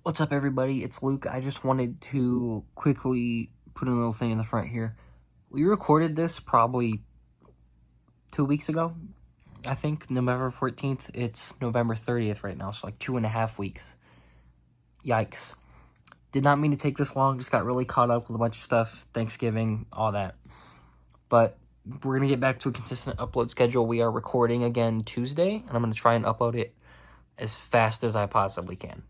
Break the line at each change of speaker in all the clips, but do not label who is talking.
What's up, everybody? It's Luke. I just wanted to quickly put a little thing in the front here. We recorded this probably 2 weeks ago. I think November 14th. It's November 30th right now, so like 2.5 weeks. Yikes. Did not mean to take this long. Just got really caught up with a bunch of stuff. Thanksgiving, all that. But we're going to get back to a consistent upload schedule. We are recording again Tuesday, and I'm going to try and upload it as fast as I possibly can.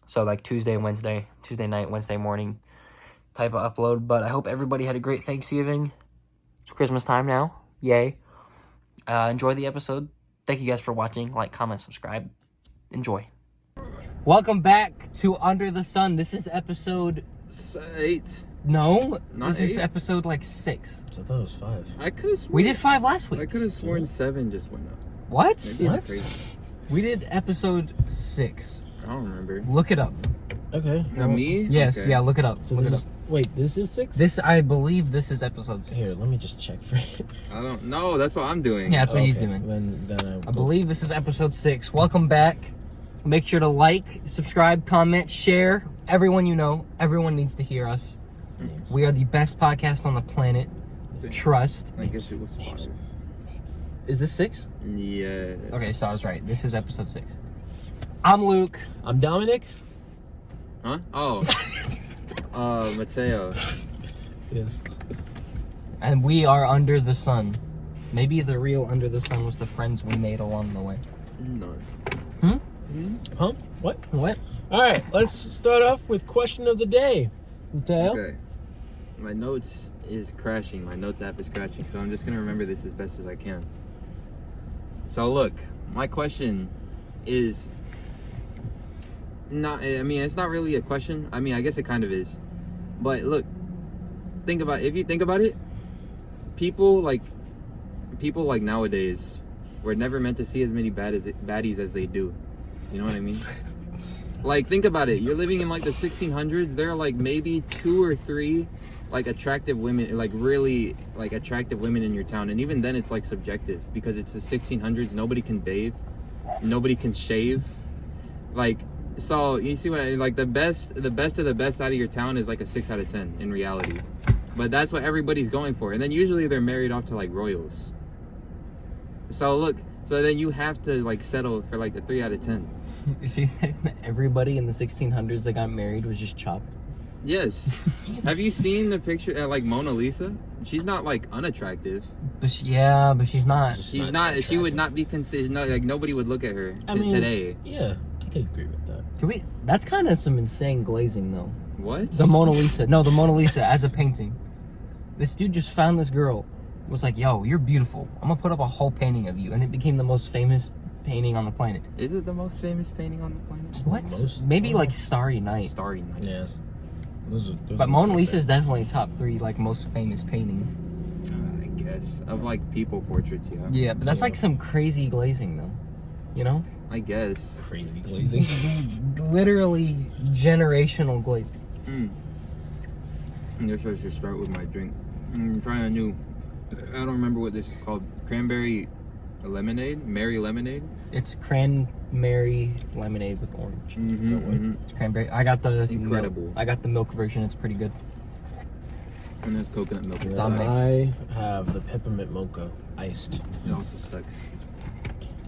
So like Tuesday night, Wednesday morning type of upload. But I hope everybody had a great Thanksgiving. It's Christmas time now. Yay. Enjoy the episode. Thank you guys for watching. Like, comment, subscribe. Enjoy. Welcome back to Under the Sun. This is episode...
8.
No.
Not
this is
8?
episode like 6.
I thought it was 5.
I could have sworn.
We did 5 last
I
week.
could have sworn 7 just went up.
What?
Maybe I'm
What?
crazy.
We did episode 6.
I don't remember.
Look it up.
Okay.
Me?
Yes,
Okay.
yeah, look it up.
So
Look
this
it
is...
up.
Wait, this is 6?
I believe this is episode 6.
Here, let me just check for it.
I don't know. That's what I'm doing.
Yeah, that's what he's
Okay,
doing.
Then
I believe this is episode 6. Welcome back. Make sure to like, subscribe, comment, share. Everyone you know. Everyone needs to hear us. We are the best podcast on the planet. Trust.
I guess it was 5.
Is this 6?
Yes.
Okay, so I was right. This is episode 6. I'm Luke.
I'm Dominic.
Huh? Oh. Mateo.
Yes.
And we are Under the Sun. Maybe the real Under the Sun was the friends we made along the way.
No.
Huh? What?
What?
All right, let's start off with question of the day. Mateo?
Okay. My notes is crashing. My notes app is crashing, so I'm just gonna remember this as best as I can. So look, my question is not. I mean, it's not really a question. I mean, I guess it kind of is. But look, if you think about it, people like nowadays were never meant to see as many baddies as they do. You know what I mean? Like, think about it. You're living in like the 1600s. There are like maybe 2 or 3 like attractive women, like really like attractive women in your town, and even then it's like subjective because it's the 1600s. Nobody can bathe, nobody can shave. Like, so you see what I like the best of the best out of your town is like a 6 out of 10 in reality. But that's what everybody's going for, and then usually they're married off to like royals. So look, so then you have to like settle for like a 3 out of 10.
So you're saying that everybody in the 1600s that got married was just chopped?
Yes. Have you seen the picture like Mona Lisa? She's not like unattractive.
But she's not.
She's not. She would not be considered. No, like nobody would look at her today.
Yeah, I could agree with that.
That's kind of some insane glazing, though.
What?
The Mona Lisa. No, the Mona Lisa as a painting. This dude just found this girl. Was like, yo, you're beautiful. I'm gonna put up a whole painting of you. And it became the most famous painting on the planet.
Is it the most famous painting on the planet?
What? Maybe like Starry Night.
Starry Night.
Yes. Those
But Mona Lisa is definitely top 3 like most famous paintings.
I guess of like people portraits. Yeah.
Yeah, but that's like some crazy glazing, though. You know?
I guess.
crazy glazing.
Literally generational glazing.
I guess I should start with my drink. I'm trying a new. I don't remember what this is called. Cranberry lemonade, Mary lemonade.
It's cranberry lemonade with orange. It's cranberry. I got the
Incredible.
Milk. I got the milk version. It's pretty good.
And there's coconut milk.
Yes,
Dominic.
I have the peppermint mocha iced.
It also sucks.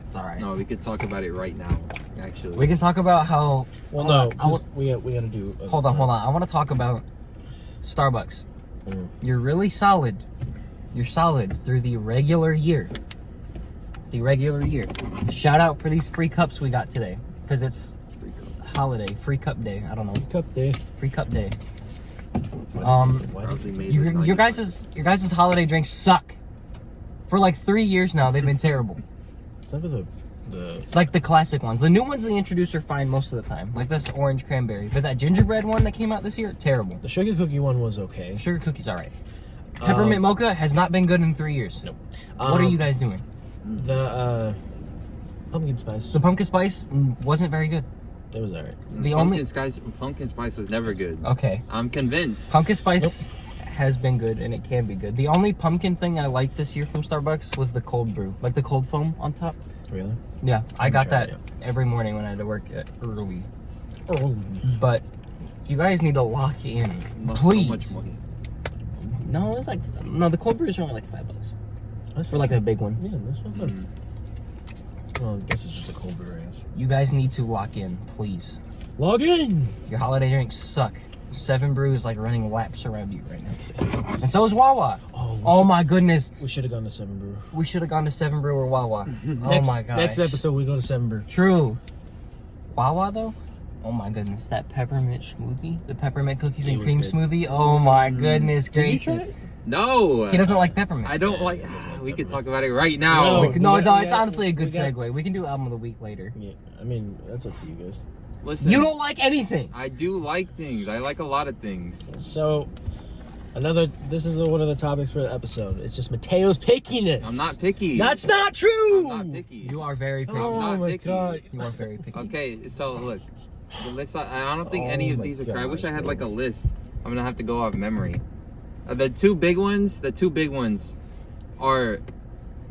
It's all right.
No, we could talk about it right now. Actually.
We can talk about how.
Well,
Hold
no,
on,
we gotta do.
Hold on. I want to talk about Starbucks.
Mm.
You're really solid. You're solid through the regular year. Shout out for these free cups we got today, because it's holiday, free cup day. I don't know,
Cup day.
free cup day.
Why
Probably made with
Your
90%.
guys' holiday drinks suck. For like 3 years now, they've been terrible.
Some of the
Like the classic ones. The new ones they introduce are fine most of the time. Like this orange cranberry. But that gingerbread one that came out this year, terrible.
the sugar cookie one was okay.
Sugar cookies, all right. Peppermint mocha has not been good in 3 years.
Nope.
What are you guys doing?
The pumpkin spice.
The pumpkin spice wasn't very good.
It was alright.
Pumpkin spice was never good.
Okay.
I'm convinced.
Pumpkin spice has been good and it can be good. The only pumpkin thing I liked this year from Starbucks was the cold brew. Like the cold foam on top.
Really?
Yeah, I got
tried
that every morning when I had to work early. But you guys need to lock in,
Not
please.
So much money.
No, it's like the cold brews are only like $5.
That's
For like a big one.
Yeah, that's not bad. Well, I guess it's just a cold brew, I guess.
You guys need to lock in, please.
Log in!
Your holiday drinks suck. 7 Brew is like running laps around you right now. And so is Wawa. Oh my goodness.
We should have gone to 7 Brew.
We should have gone to 7 Brew or Wawa. Oh my gosh.
Next episode, we go to 7 Brew.
True. Wawa though? Oh my goodness. That peppermint smoothie? The peppermint cookies and
was
cream
good.
smoothie? Oh my goodness
Did you try
gracious.
it?
No.
He doesn't like peppermint.
I don't like. We could talk about it right now.
No.
No,
we got-
it's honestly a good
we got-
segue. We can do album of the week later.
Yeah, I mean, that's up to you guys.
Listen,
You don't like anything.
I do like things. I like a lot of things.
So, this is one of the topics for the episode. It's just Mateo's pickiness.
I'm not picky.
That's not true!
I'm not picky.
You are very picky.
Oh
not
my
picky.
god.
You are very picky.
Okay, so look. The list, I don't think
Oh
any of
my
these are. I wish I
gosh,
had
bro.
like a list. I'm gonna have to go off memory. The two big ones are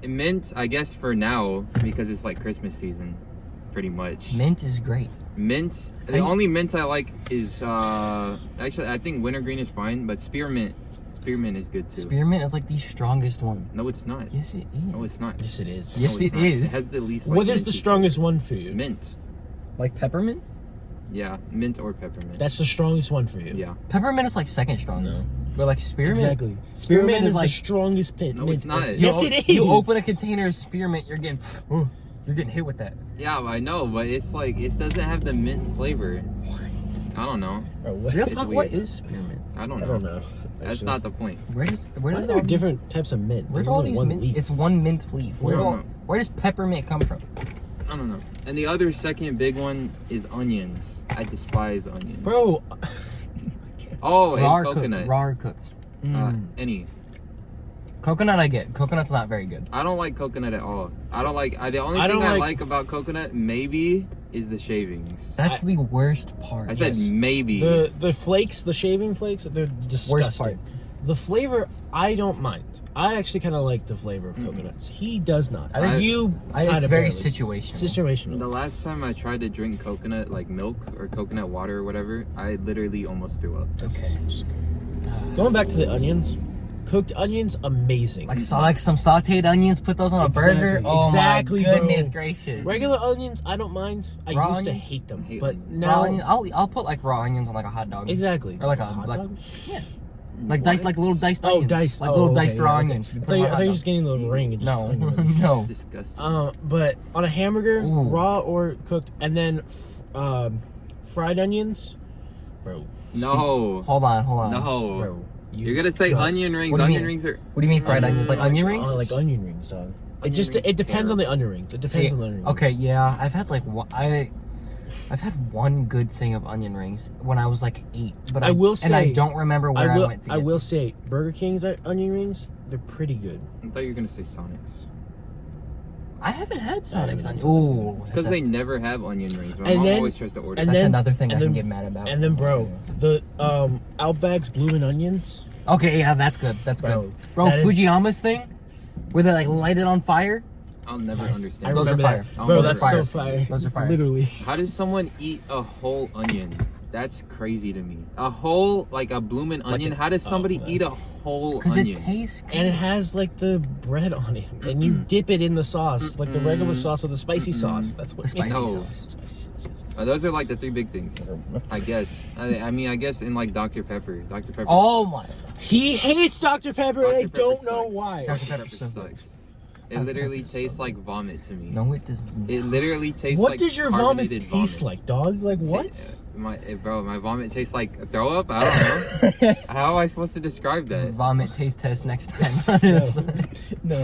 mint, I guess, for now because it's like Christmas season, pretty much.
Mint is great.
Mint. The only mint I like is actually I think wintergreen is fine, but spearmint is good too.
Spearmint is like the strongest one.
No, it's not.
Yes, it is.
No, it's not.
Yes, it is.
Yes,
No, it's
it
not.
is.
It has the least. Like,
What is the
minty-
strongest one for you?
Mint.
Like peppermint?
Yeah, mint or peppermint.
That's the strongest one for you.
yeah.
Peppermint is like second strongest. But like spearmint.
Exactly.
Spearmint is
is
like
the strongest pit.
No, it's not.
Yes, it is.
You open a container of spearmint, you're getting hit with that.
Yeah, I know, but it's like it doesn't have the mint flavor. I don't know.
Bro, what?
Real
It's
talk, what
weird.
is spearmint?
I don't
I
know.
don't know.
That's
actually.
not the point.
Where
Why are there different types of mint?
Where's
There's
all
only
these
one
mint?
leaf.
It's one mint leaf.
I don't know.
Where does peppermint come from?
I don't know. And the other second big one is onions. I despise onions.
Bro.
Oh,
Raw
and
or
coconut.
cooked? Raw or cooked?
Any.
Coconut I get. Coconut's not very good.
I don't like coconut at all. I don't like. The only
I
thing
don't
I
like-
like about coconut maybe is the shavings.
That's the worst part.
I said
Yes.
maybe.
The flakes, the shaving flakes, they're disgusting.
Worst part.
The flavor, I don't mind. I actually kind of like the flavor of coconuts. He does not. I think
I-
It's
kinda
very
barely.
situational.
situational.
The last time I tried to drink coconut like milk or coconut water or whatever, I literally almost threw up.
Going back to the onions, cooked onions, amazing.
Like some sauteed onions, put those on a burger.
Exactly.
Oh
Exactly,
my
bro.
goodness gracious.
Regular onions, I don't mind. I
Raw
used to
onions?
hate them,
I hate
but
onions.
Raw
now
onions, I'll put like raw onions on like a hot dog.
exactly.
Or like a
hot
like
dog?
like diced like little diced
Oh,
onions.
diced.
Like
Oh,
little
okay,
diced
yeah,
raw
okay.
onions. You
I
put
thought
them
you
on a hot
were
dog.
just getting the ring. And just
No,
putting it in.
no.
Disgusting.
But on a hamburger,
Ooh.
raw or cooked, and then fried onions, bro.
No.
Hold on.
No.
Bro,
You're gonna say
trust-
onion rings.
What do you
Onion
mean?
rings are.
What do you mean fried onions? Like onion rings?
Oh, like onion rings, dog. It
Onion
just
rings
it
are
depends on the onion rings. It depends on the onion rings.
Okay, yeah, I've had like I've had one good thing of onion rings when I was like 8, but
I will
and I
say-
don't remember where I, went to get
I will
them.
say Burger King's onion rings, they're pretty good.
I thought you were gonna say Sonics.
I haven't had
I
Sonic's
haven't had
onion.
Sonics.
Ooh,
It's because they never have onion rings. My
And
mom
then-
always tries to order.
and
that's
then-
another thing I
and
can
then-
get mad about.
And then, bro, the Outback's bloomin' onions.
Okay, yeah, that's good. That's
Bro,
good. Bro,
that is-
Fujiyama's thing, where they like light it on fire.
I'll never
I
understand.
Those are
remember
fire.
that. Bro,
Those are
that's
fire.
so fire.
Those are fire.
Literally.
How does someone eat a whole onion? That's crazy to me. A whole, like a bloomin' onion. How does somebody
man.
eat a whole
Because
onion?
it tastes good.
And it has like the bread on it, and you dip it in the sauce, like the regular sauce or the spicy sauce. That's what
The spicy
makes it.
No.
sauce.
Spicy sauce.
Those are like the three big things, I guess. I mean, I guess in like Dr. Pepper. Dr. Pepper.
Oh my.
He hates Dr. Pepper, and I
Dr. Pepper
don't know
sucks.
why.
Dr.
Dr.
Pepper
Pepper
so good.
sucks. It literally tastes like vomit to me.
No, it does not.
It literally tastes
What
like
does your vomit
carbonated
taste like, dog? Like what?
My vomit tastes like a throw up. I don't know. How am I supposed to describe that?
Vomit taste test next time.
No.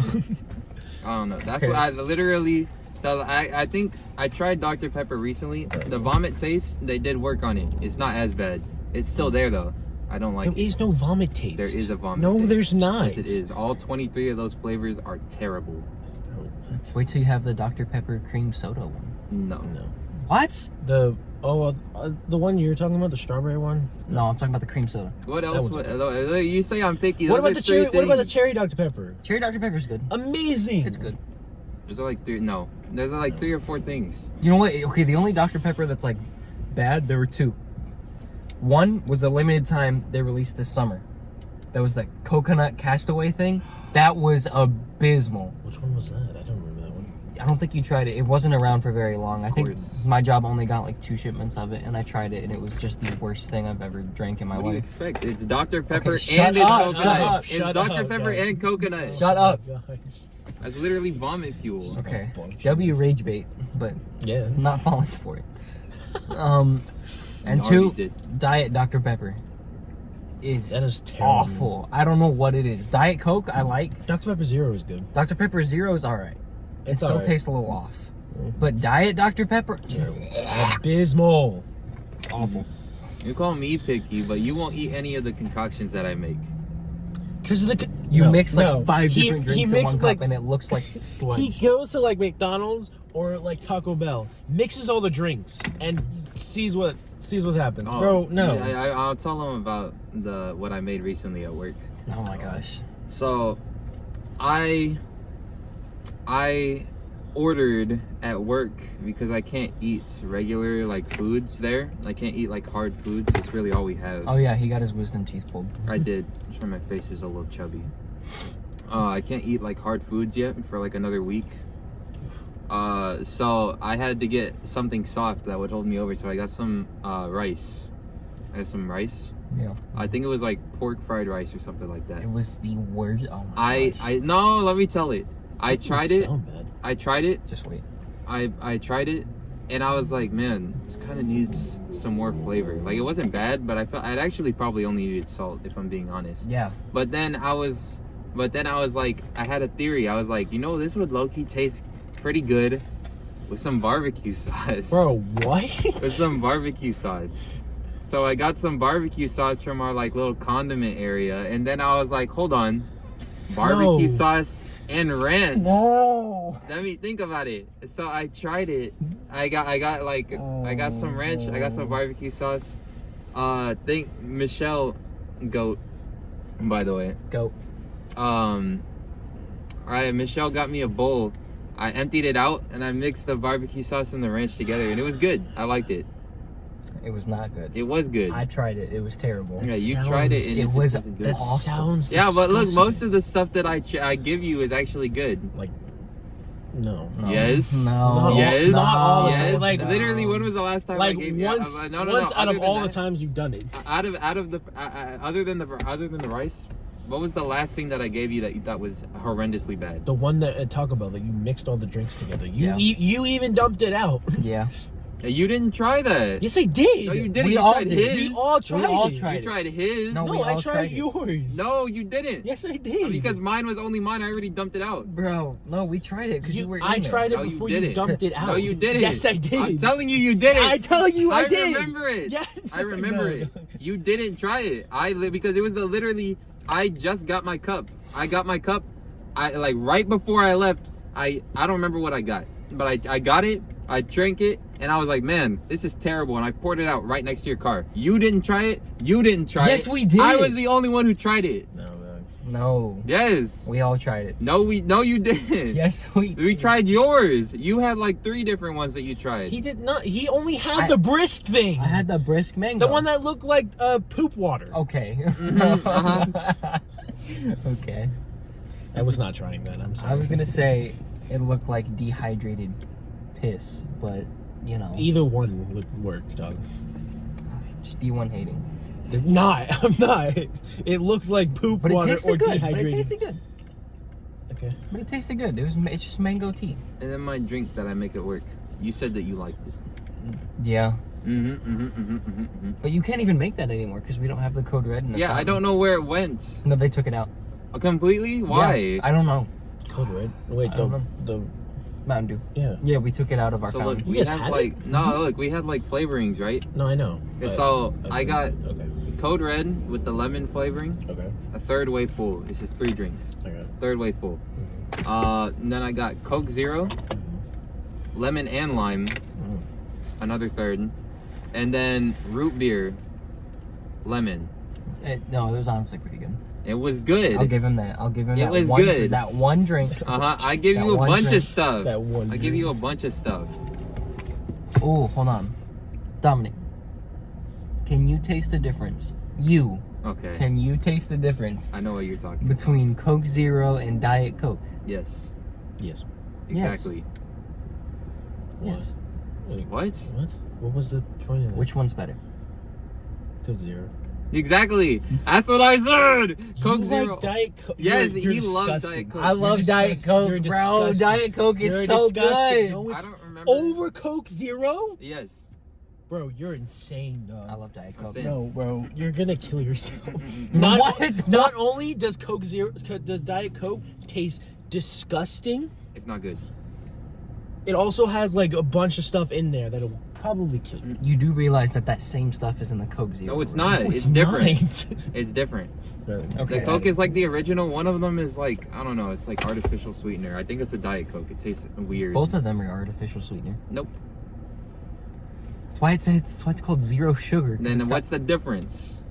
I don't know. That's
Okay.
what I literally. I think I tried Dr. Pepper recently. The vomit taste, they did work on it. It's not as bad. It's still there though. I don't like
There
it.
is no vomit taste.
There is a vomit
No,
taste.
there's not.
Yes, it is. All 23 of those flavors are terrible.
Wait till you have the Dr. Pepper cream soda one.
No.
No.
What?
The the one you're talking about, the strawberry one.
No, I'm talking about the cream soda.
What
That
else?
one's
Would, you say I'm picky.
What
Those
about
are
the
three
cherry? What about the
things.
cherry Dr. Pepper?
Cherry Dr. Pepper's good.
Amazing.
It's good.
There's like three. No. There's like 3 or 4 things.
You know what? Okay, the only Dr. Pepper that's like bad, there were two. One was the limited time they released this summer. That was the coconut castaway thing. That was abysmal.
Which one was that? I don't remember that one.
I don't think you tried it. It wasn't around for very long. I think
course.
my job only got like 2 shipments of it, and I tried it, and it was just the worst thing I've ever drank in my
What do you
life.
expect? It's Dr. Pepper
shut
and it's
up,
coconut.
shut up,
It's
shut
Dr.
up,
Pepper
guys.
and coconut.
Shut up.
Oh, gosh.
That's literally vomit fuel.
Okay,
Oh,
W rage bait, but
Yeah.
I'm not falling for it. And
You
2,
already did.
Diet Dr. Pepper is
That is terrible.
awful. I don't know what it is. Diet Coke, I like.
Dr. Pepper Zero is good.
Dr. Pepper Zero is alright. It
It's
still
alright.
tastes a little off. But Diet Dr. Pepper,
Terrible. Abysmal.
awful.
You call me picky, but you won't eat any of the concoctions that I make.
Because of the
You
no,
mix like
no.
5
He-
different
he
drinks in
mixed,
one cup,
like-
and it looks like sludge.
He goes to like McDonald's or like Taco Bell, mixes all the drinks, and sees what happens. Bro, no.
I'll tell them about what I made recently at work.
Oh my gosh.
So, I ordered at work because I can't eat regular like foods there. I can't eat like hard foods. That's really all we have.
Oh yeah, he got his wisdom teeth pulled.
I did. That's why my face is a little chubby. I can't eat like hard foods yet for like another week. So I had to get something soft that would hold me over. So I got some rice. I got some rice.
Yeah.
I think it was like pork fried rice or something like that.
It was the worst. Oh my gosh.
No, let me tell it. I tried it.
Sound bad.
I tried it.
Just wait.
I tried it, and I was like, man, this kind of needs some more flavor. Like it wasn't bad, but I felt I'd actually probably only needed salt if I'm being honest.
Yeah.
But then I was like, I had a theory. I was like, this would low-key taste pretty good with some barbecue sauce.
Bro, what?
With some barbecue sauce. So I got some barbecue sauce from our like little condiment area, and then I was like, hold on, barbecue
No.
sauce and ranch.
No.
Let me think about it. So I tried it. I got some ranch. I got some barbecue sauce. Think Michelle Goat, by the way.
Go.
Alright, Michelle got me a bowl. I emptied it out and I mixed the barbecue sauce and the ranch together, and it was good. I liked it.
It was not good.
It was good.
I tried it. It was terrible.
Yeah, you
sounds-
tried it and
it
it
was-
just wasn't good.
That
Awful.
sounds
Yeah, but look,
disgusting.
most of the stuff that I give you is actually good.
like no.
No.
Yes.
No.
Yes.
Not all the
Yes.
time. Like
literally, when was the last time
like
I gave you?
once
No,
once out
other
of
than
all the
that-
times you've done it.
Out of the other than the rice, what was the last thing that I gave you that was horrendously bad?
The one that at Taco Bell that you mixed all the drinks together. You
Yeah.
you even dumped it out.
Yeah.
You didn't try that.
Yes, I did.
No, you didn't.
We
You
all
tried
did.
his.
We all tried
all
it.
tried
You
it.
tried his.
No,
No,
we
I
all
tried
tried it.
yours.
No, you didn't.
Yes, I did.
Because mine was only mine. I already dumped it out.
Bro, no, we tried it because you, were in
I
there.
tried it
No, you
before you
didn't.
dumped it out.
No, you didn't.
Yes, I did.
I'm telling you, you didn't.
I tell you, I did.
remember it.
Yeah,
I remember
no.
it. You didn't try it. Because it was literally. I just got my cup. I got my cup. I like right before I left. I don't remember what I got, but I got it. I drank it, and I was like, man, this is terrible. And I poured it out right next to your car. You didn't try it. You didn't try it.
Yes, we did.
I was the only one who tried it.
No,
No.
Yes.
We all tried it.
No, you didn't.
Yes, we
We tried yours. You had like 3 different ones that you tried.
he did not. He only had
I-
the brisk thing.
I had the brisk mango.
the one that looked like poop water.
Okay.
uh-huh.
Okay.
I was not trying that. I'm sorry.
I was gonna say it looked like dehydrated piss, but you know,
Either one would work, dog.
just D1 hating.
Not. I'm not. It looked like poop
But it
water or
tasted good. But
dehydrated.
it tasted good.
Okay.
But it tasted good. It's just mango tea.
And then my drink that I make at work. You said that you liked it.
Yeah.
Mm-hmm.
But you can't even make that anymore because we don't have the code red. In the
Yeah, I
fountain.
don't know where it went.
No, they took it out.
Completely? Why?
Yeah, I don't know.
Code red. Wait,
I don't know.
the
Mountain Dew.
yeah.
Yeah, we took it out of our
So look,
fountain.
we
You guys
have
had
like
it?
look, we had like flavorings, right?
No, I know.
Okay,
but-
so I got
Okay.
Code Red with the lemon flavoring,
Okay.
a third way full. This is 3 drinks.
Okay.
Third way full. And then I got Coke Zero, lemon and lime, another third, and then root beer, lemon.
No, it was honestly pretty good.
It was good.
I'll give him that. I'll give him
It
that.
was
one,
good.
That one drink.
I give
That
you a
one
bunch
drink.
of stuff.
That one
I give you a bunch of stuff.
Oh, hold on. Dominic, Can you taste the difference? You.
Okay.
Can you taste the difference
I know what you're talking
between Coke Zero and Diet Coke?
about. Yes.
Yes.
Exactly.
Yes.
Wait,
What?
what? What was the point of that?
Which one's better?
Coke Zero.
Exactly. That's what I said. Coke
You
Zero.
like Diet Coke?
Yes,
You're
he loves
disgusting.
Diet Coke.
I love
You're
Diet
disgusting.
Coke,
You're
bro.
disgusting.
Diet Coke is
You're
so
disgusting.
good.
No,
I
it's
don't remember.
over Coke Zero?
Yes.
Bro, you're insane, dog.
I love Diet
I'm
Coke.
saying-
No, bro, you're gonna kill yourself.
What?
Not only does does Diet Coke taste disgusting,
It's not good.
it also has like a bunch of stuff in there that'll probably kill you.
You do realize that same stuff is in the Coke Zero.
No, it's
right?
not. It's different.
not.
It's different.
Okay.
The Coke is like the original. One of them is like, I don't know. It's like artificial sweetener. I think it's a Diet Coke. It tastes weird.
Both of them are artificial sweetener.
Nope.
That's why it's called zero sugar. 'cause
Then
it's got-
what's the difference?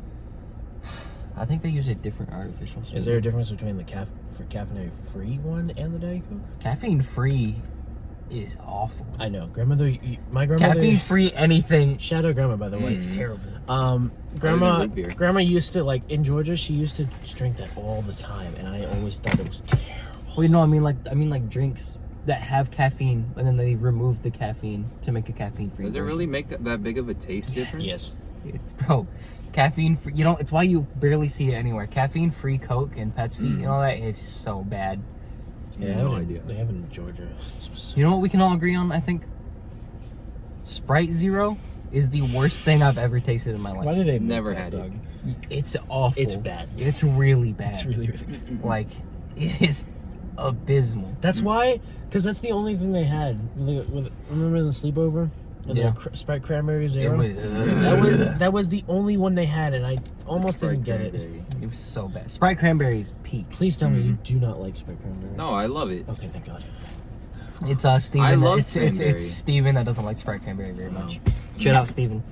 I think they use a different artificial sweetener.
Is there a difference between the caffeine free one and the Diet Coke?
Caffeine free is awful.
I know, my grandmother.
Caffeine free anything.
Shout out grandma, by the way.
It's terrible.
Grandma,
root beer.
grandma used to like in Georgia. She used to drink that all the time, and I always thought it was terrible.
Well, no, I mean like drinks that have caffeine, and then they remove the caffeine to make a caffeine free.
Does it really make that big of a taste difference?
Yes.
It's caffeine free. You don't. It's why you barely see it anywhere. Caffeine free Coke and Pepsi and all that is so bad.
Yeah,
No idea.
They have it in Georgia.
You know what we can all agree on? I think Sprite Zero is the worst thing I've ever tasted in my life.
Why did they make
Never
that,
had it.
dog?
It's awful.
It's bad.
It's really bad.
It's really, really bad.
like it is abysmal.
That's why, because that's the only thing they had. Remember the sleepover? And
Yeah.
the Sprite Cranberry Zero?
It
That was the only one they had, and I almost
Sprite
didn't get it.
Cranberry.
was so bad. Sprite Cranberry is peak.
Please tell me you do not like Sprite Cranberry.
No, I love it.
Okay, thank God.
It's Steven.
I love
it's
cranberry.
Steven that doesn't like Sprite Cranberry very much. Shout out Steven.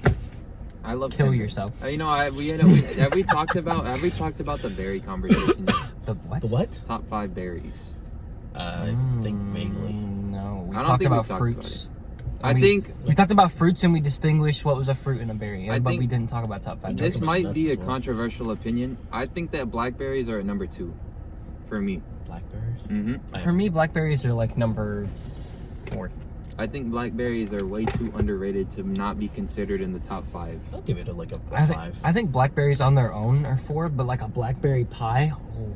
I love
Kill
cranberry.
yourself.
You know, have we talked about the berry conversation? Yet?
The what?
The what?
Top 5 berries.
I think vaguely.
No, we
I don't
talked
think we
about
talked
fruits.
I think
We talked about fruits and we distinguished what was a fruit and a berry,
I
but
think
we didn't talk about top 5.
this
about
might
nuts
be a
as well.
controversial opinion. I think that blackberries are at number 2 for me.
Blackberries?
Mm-hmm.
For me, blackberries are like number 4.
I think blackberries are way too underrated to not be considered in the top 5.
I'll give it a 5.
I think blackberries on their own are 4, but like a blackberry pie. Oh.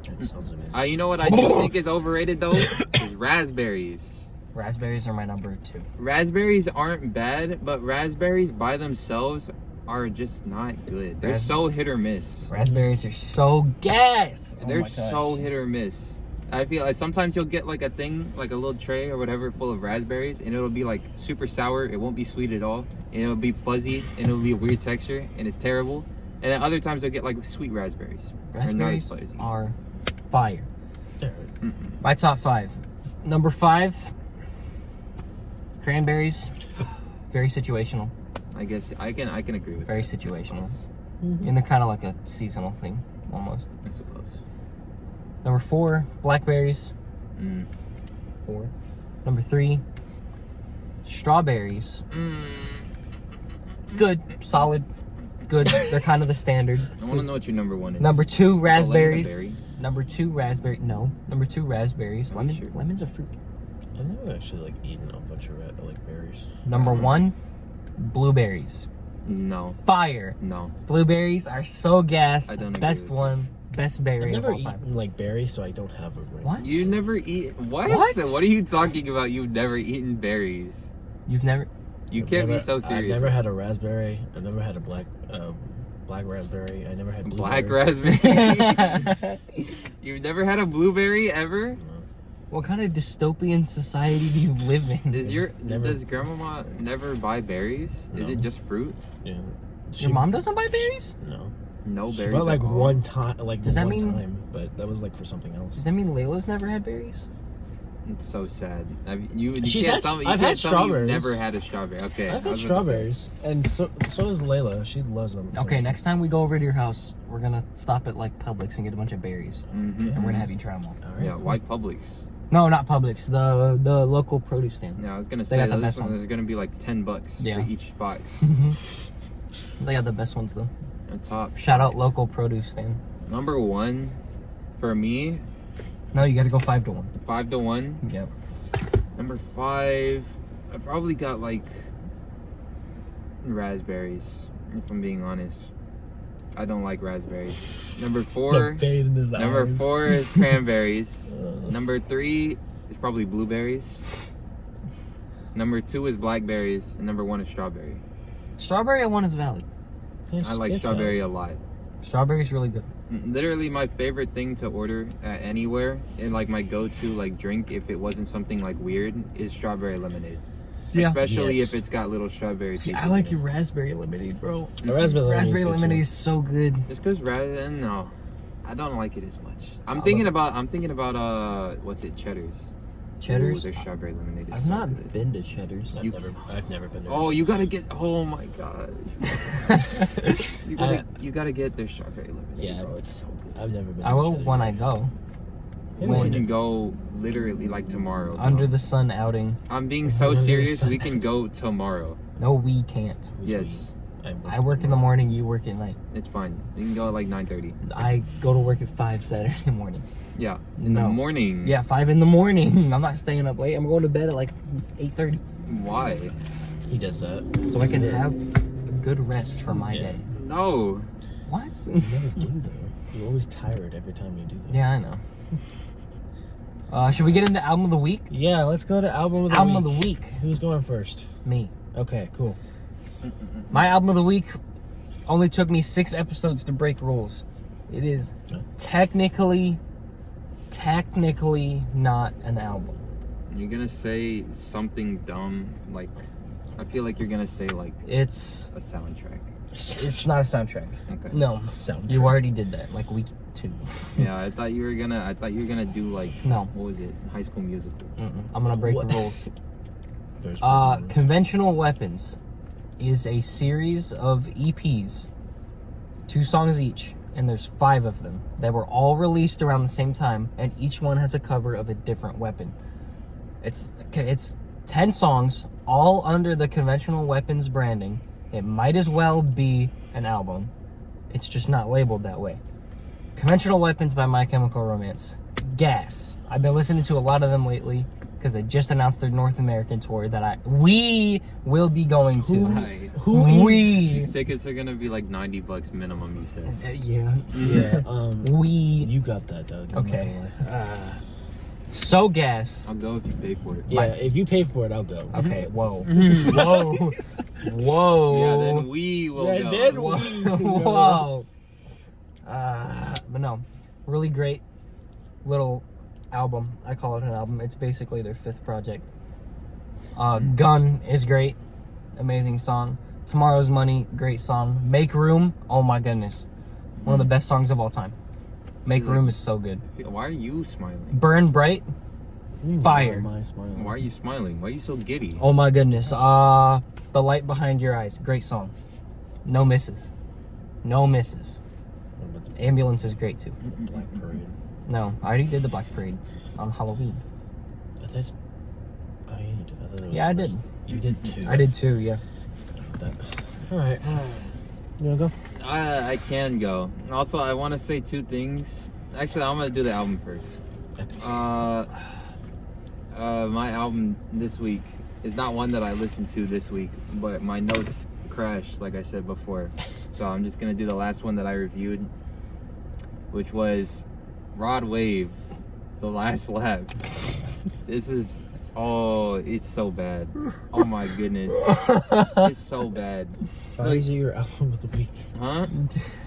That sounds amazing.
You know what I do think is overrated though? Is raspberries.
Raspberries are my number 2.
Raspberries aren't bad, but raspberries by themselves are just not good. They're so hit or miss.
Raspberries are so gas.
They're
Oh my
so
gosh.
hit or miss. I feel like sometimes you'll get like a thing, like a little tray or whatever full of raspberries, and it'll be like super sour. It won't be sweet at all, and it'll be fuzzy, and it'll be a weird texture, and it's terrible. And then other times you'll get like sweet raspberries. They're not as
Raspberries
spicy.
are fire.
Alright.
My top 5. Number 5, cranberries. Very situational.
I guess I can agree with
Very
that, I
situational.
suppose.
And they're kind of like a seasonal thing, almost.
I suppose.
Number 4, blackberries.
Mm.
4. Number 3, strawberries. Good, solid, good. They're kind of the standard.
I want to know what your number 1 is.
Number 2,
Is a lemon a
raspberries.
berry?
Number 2, raspberry. No. Number 2, raspberries.
Are you
Lemon.
sure?
Lemon's a fruit.
I've never actually eaten a bunch of berries.
Number 1, blueberries.
No,
Fire.
no.
Blueberries are so gas.
I don't agree
Best
with
one. Best
I've
berry of
never
all time.
eaten berries, so I don't have a ring.
What?
You never eat what?
What?
What are you talking about? You've never eaten berries.
You've never.
You
I've
can't
never-
be so serious.
I've never had a raspberry. I've never had a black raspberry. I never had
Black
blueberry.
raspberry. You've never had a blueberry ever?
What kind of dystopian society do you live in?
Does grandmama never buy berries? Is
No.
it just fruit?
Yeah.
Your mom doesn't buy berries?
No.
No
She
berries.
bought like
at all?
one time, like
Does that
one
mean-
time, but that was like for something else.
Does that mean Layla's never had berries?
It's so sad. You
She's
can't
had-
tell me. You
I've
can't
had
tell me you've
strawberries.
never had a strawberry. Okay.
I've
I
had
was about to say.
strawberries, and so does Layla. She loves them.
Okay, next time we go over to your house, we're gonna stop at like Publix and get a bunch of berries,
Mhm.
and we're gonna have you try them all.
All right.
Yeah, why Publix?
No, not Publix. The local produce stand.
Yeah, I was gonna
They
say
got the
this
best
one
ones.
is gonna be like $10
Yeah.
for each box.
They got the best ones though.
A top.
Shout out local produce stand.
Number one, for me,
No, you got to go 5-1.
5-1.
Yep.
Number 5, I probably got like raspberries. If I'm being honest, I don't like raspberries. Number 4.
The fade in his
Number
eyes.
4 is cranberries. Number 3 is probably blueberries. Number 2 is blackberries, and number 1 is strawberry.
Strawberry one is valid.
I like strawberry a lot.
Strawberry's really good.
Literally my favorite thing to order at anywhere, and like my go-to like drink if it wasn't something like weird, is strawberry lemonade.
Yeah.
Especially
Yes.
if it's got little strawberry
See,
pieces
I like
in
your raspberry lemonade, bro.
The raspberry
Raspberry
lemonade
lemonade is so good.
it. Just because no, I don't like it as much. I'm
I
thinking
love
about what's it, Cheddars.
Cheddars.
Ooh, their strawberry lemonade is
I've
so
not
good.
been to Cheddar's.
I've never been.
Oh, you gotta get. Oh my god. You gotta get their strawberry lemonade.
Yeah.
bro. It's so good.
I've never been.
I will when I go.
Maybe
We
one
can
day.
go literally like tomorrow. bro.
Under the sun outing.
I'm being so
Under the
serious.
sun.
We can go tomorrow.
No, we can't.
Who's
Yes,
we?
I work in the morning, you work at night.
it's fine. We can go at like 9:30.
I go to work at 5 Saturday morning.
Yeah, in the
No.
morning.
Yeah, 5 in the morning. I'm not staying up late. I'm going to bed at like 8:30.
Why?
He does that.
So I can have a good rest for my
Yeah.
day.
No.
What?
You never do though. You're always tired every time you do that.
Yeah, I know. Should we get into album of the week?
Yeah, let's go to album of the
Album
week.
of the week.
Who's going first?
Me.
Okay, cool.
My album of the week only took me 6 episodes to break rules. It is technically not an album.
You're gonna say something dumb, like I feel like you're gonna say like
It's
a soundtrack.
not a soundtrack.
Okay.
No,
Sound.
you already did that like week 2.
Yeah, I thought you were gonna do like
No.
what was it? High School Musical.
I'm gonna break
What?
the rules.
There's
Conventional Weapons is a series of EPs, 2 songs each, and there's 5 of them. They were all released around the same time, and each one has a cover of a different weapon. It's 10 songs, all under the Conventional Weapons branding. It might as well be an album. It's just not labeled that way. Conventional Weapons by My Chemical Romance. Gas. I've been listening to a lot of them lately because they just announced their North American tour that we will be going to.
Like,
We.
these tickets are gonna be like $90 minimum. You said.
Yeah.
Yeah.
We.
You got that, Doug. I'm not
Okay.
gonna lie.
So Gas.
I'll go if you pay for it.
Yeah, if you pay for it, I'll go.
Okay. Whoa. Whoa. Whoa.
Yeah, then we will
Yeah,
go.
then
Whoa. But no, really great little album. I call it an album. It's basically their 5th project. Gun is great. Amazing song. Tomorrow's Money, great song. Make Room, oh my goodness. One of the best songs of all time. Make Room is so good.
Why are you smiling?
Burn Bright, fire.
Why am I smiling?
Why are you smiling? Why are you so giddy?
Oh my goodness. The Light Behind Your Eyes, great song. No misses. No misses.
What about the
Ambulance is great too.
Black Parade?
No, I already did the Black Parade on Halloween.
I thought. Oh, you did. I thought it was
Yeah, I did.
You did too.
I did too, yeah.
All right. You wanna go?
I can go. Also, I want to say 2 things. Actually, I'm gonna do the album first.
Okay.
My album this week is not one that I listened to this week, but my notes crashed, like I said before. So I'm just gonna do the last one that I reviewed, which was Rod Wave, The Last Lap. This is it's so bad. Oh my goodness, it's so bad.
Why is it your album of the week?
Huh?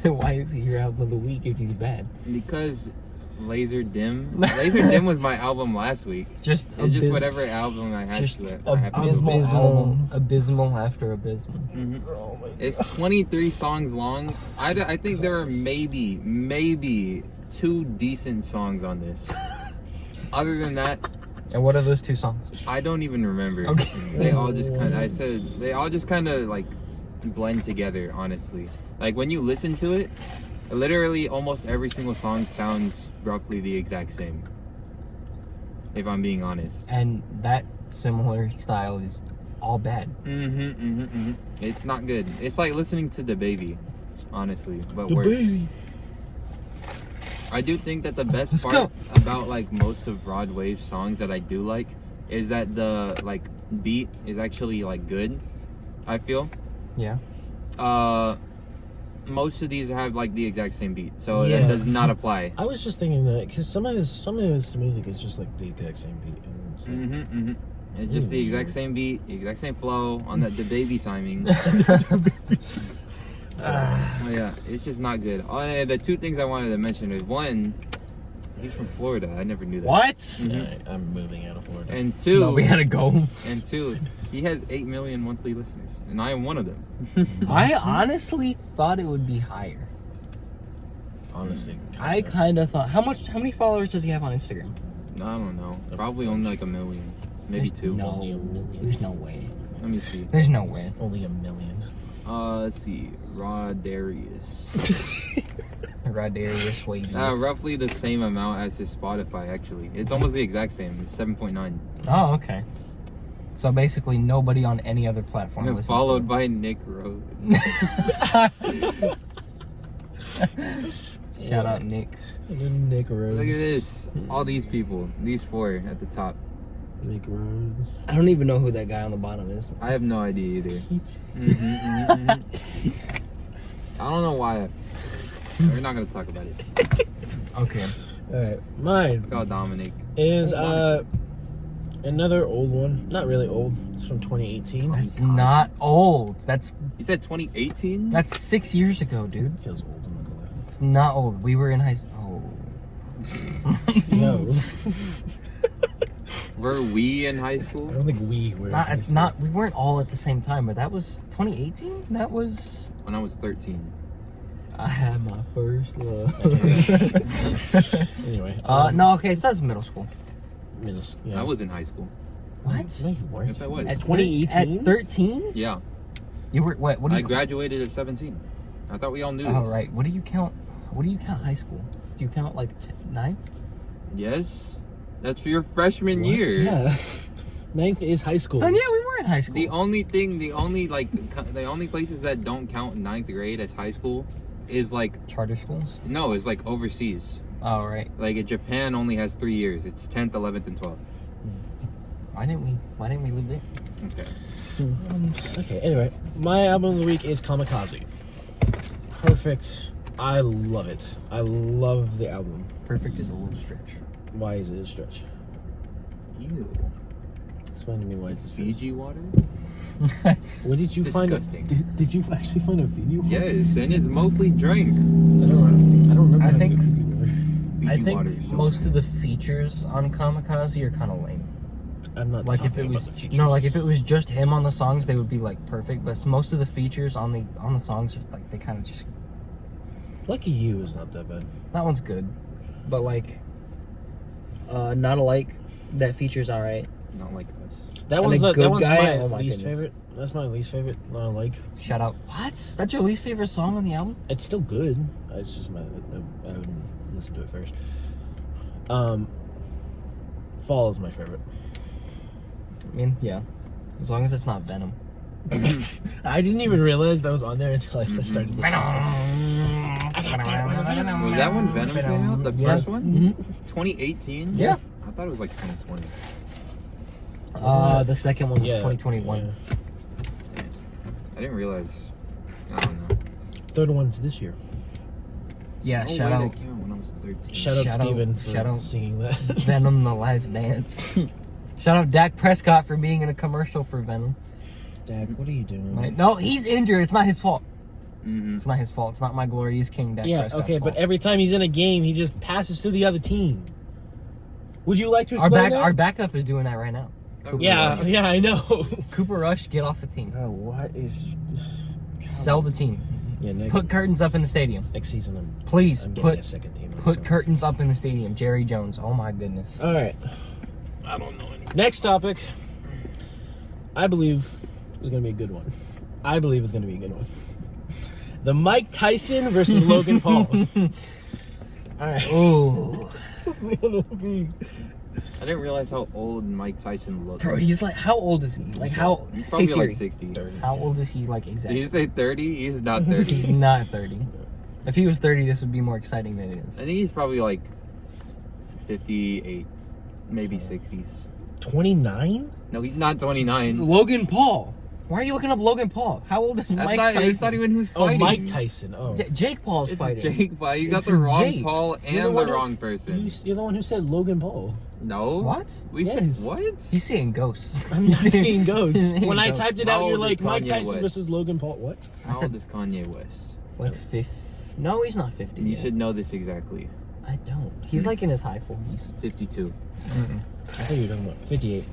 Why is he your album of the week if he's bad?
Because Laser Dim was my album last week.
Just
It's just whatever album I had
just
to it. I have to
abysmal
listen to.
albums.
abysmal after abysmal.
Mhm.
Oh my
It's 23 songs long. I think there are maybe 2 decent songs on this. Other than that,
And what are those 2 songs?
I don't even remember.
Okay.
They all just kind of like blend together, honestly. Like when you listen to it, literally almost every single song sounds roughly the exact same. If I'm being honest.
And that similar style is all bad.
It's not good. It's like listening to DaBaby, honestly, but
The
worse.
baby.
I do think that the best
Let's
part about like most of Rod Wave's songs that I do like is that the like beat is actually like good. I feel.
Yeah.
Most of these have like the exact same beat, so
Yeah.
that does not apply.
I was just thinking that because some of his music is just like the exact same beat. And it's like,
It's just the exact same beat, the exact same flow on that DaBaby timing. Oh, yeah, it's just not good. Oh, the two things I wanted to mention is one, he's from Florida. I never knew that.
What?
Alright, I'm moving out of Florida.
And two,
No, we gotta go.
and two, he has 8 million monthly listeners, and I am one of them.
I honestly thought it would be higher.
Honestly,
I kind of thought. How many followers does he have on Instagram?
I don't know. Probably only like 1 million, maybe
There's
2.
No,
Only 1 million.
there's no way.
Let me see.
There's no way.
only 1 million.
Let's see. Rodarius.
Rodarius Waves.
Roughly the same amount as his Spotify. Actually, it's almost the exact same. It's 7.9.
Oh, okay. So basically, nobody on any other platform listens to
Followed
him.
by Nick Rose.
Shout out Nick.
Nick Rose.
Look at this. All these people. These 4 at the top.
Nick Rose.
I don't even know who that guy on the bottom is.
I have no idea either. I don't know why. We're not gonna talk about it.
Okay.
Alright, mine
It's called Dominic.
is another old one. Not really old. It's from 2018.
That's not old. That's
You said 2018?
6 years ago, dude.
Feels old. I'm not gonna lie.
It's not old. We were in high school.
No.
Were we in high
I
school?
don't think we were.
Not. It's not. We weren't all at the same time, but that was 2018. That was.
When I was 13.
I had my first love.
Anyway.
No. Okay, so that's middle school.
Yeah.
I was in high school.
What?
No, you weren't.
Yes, I was.
At 2018?
At 13?
Yeah.
You were what? What do
I
you?
graduated at 17. I thought we all knew
Oh
this.
right. What do you count? What do you count high school? Do you count like 9?
Yes. That's for your freshman
What?
year.
Yeah. 9th is high school.
Then yeah, we were in high school.
The only places that don't count 9th grade as high school is like,
Charter schools.
no, it's like overseas.
Oh right.
Like Japan only has 3 years. It's 10th, 11th, and 12th.
Why didn't we live there?
Okay.
Okay, anyway. My album of the week is Kamikaze. Perfect. I love it. I love the album.
Perfect is a little stretch.
Why is it a stretch?
Ew.
Explain to me why it's a stretch.
Fiji water?
Where did you find it?
Disgusting.
Did you actually find a video?
Yes, and it's mostly drink.
I don't remember.
I think-
Fiji
I think
water is so
most of the features on Kamikaze are kind of lame.
I'm not
Like if it
talking
was
about the features.
like if it was just him on the songs, they would be like perfect. But most of the features on the songs are like they kind of just
Lucky You is not that bad.
that one's good, but like Not Alike, that feature's all right.
not like us.
That
And
one's
a
that
good
one's
guy?
my
Oh my
least
goodness.
favorite. That's my least favorite. Not like.
Shout out. What? That's your least favorite song on the album?
It's still good. It's just I haven't listened to it first. Fall is my favorite.
I mean, yeah, as long as it's not Venom.
I didn't even realize that was on there until I started listening.
Was that when Venom came out? The
Yeah.
first one?
Mhm.
2018?
Yeah.
I thought it was like 2020.
The second one was
Yeah,
2021.
yeah.
I didn't realize. I don't know.
Third one's this year.
Yeah,
No
shout
way
out
that came out when I was 13.
Shout out
Shout out-
Steven for
shout out
singing that.
Venom: The Last Dance. Shout out Dak Prescott for being in a commercial for Venom.
Dad, what are you doing?
Like, no, he's injured. It's not his fault.
Mm-hmm.
It's not his fault. It's not my glorious king, Dak
Yeah,
Prescott's
okay,
fault.
but every time he's in a game, he just passes to the other team. Would you like to
our
explain that?
our backup is doing that right now.
Yeah, yeah, I know.
Cooper Rush, get off the team.
Oh, what is?
Sell the team.
Yeah,
Put curtains up in the stadium.
next season
Please
I'm getting a
put
second team.
curtains up in the stadium. Jerry Jones. Oh my goodness.
All right.
I don't know any.
Next topic. I believe is going to be a good one. I believe it's going to be a good one. The Mike Tyson versus Logan Paul. All right.
Ooh.
This is gonna be
I didn't realize how old Mike Tyson looked.
Bro, he's like, how old is he? Like, how?
He's probably
Hey, Siri,
like 60.
how old is he? Like,
Did
exactly?
you say 30? He's not 30.
He's not 30. If he was 30, this would be more exciting than it is.
I think he's probably like 58, maybe 60s.
29?
No, he's not 29.
Logan Paul. Why are you looking up Logan Paul? How old is
That's
Mike
not.
Tyson?
It's not even who's
Oh,
fighting.
Mike Tyson. Oh.
Jake Paul's
It's
fighting.
Jake Paul. You got
It's
the wrong
Jake.
Paul
You're
and
one
the
who-
wrong person.
You're the one who said Logan Paul.
No.
What?
We
Yes.
said what?
He's seeing ghosts.
I'm not seeing ghosts.
He's seeing
When I
ghosts.
typed it
How
out, you're
old
like
is
Mike
Kanye
Tyson
West?
versus Logan Paul. What?
How
said-
old is Kanye West?
Like 50. No, he's not 50.
You
yet.
should know this exactly.
I don't. He's like in his high 40s.
52.
I thought you were talking about 58.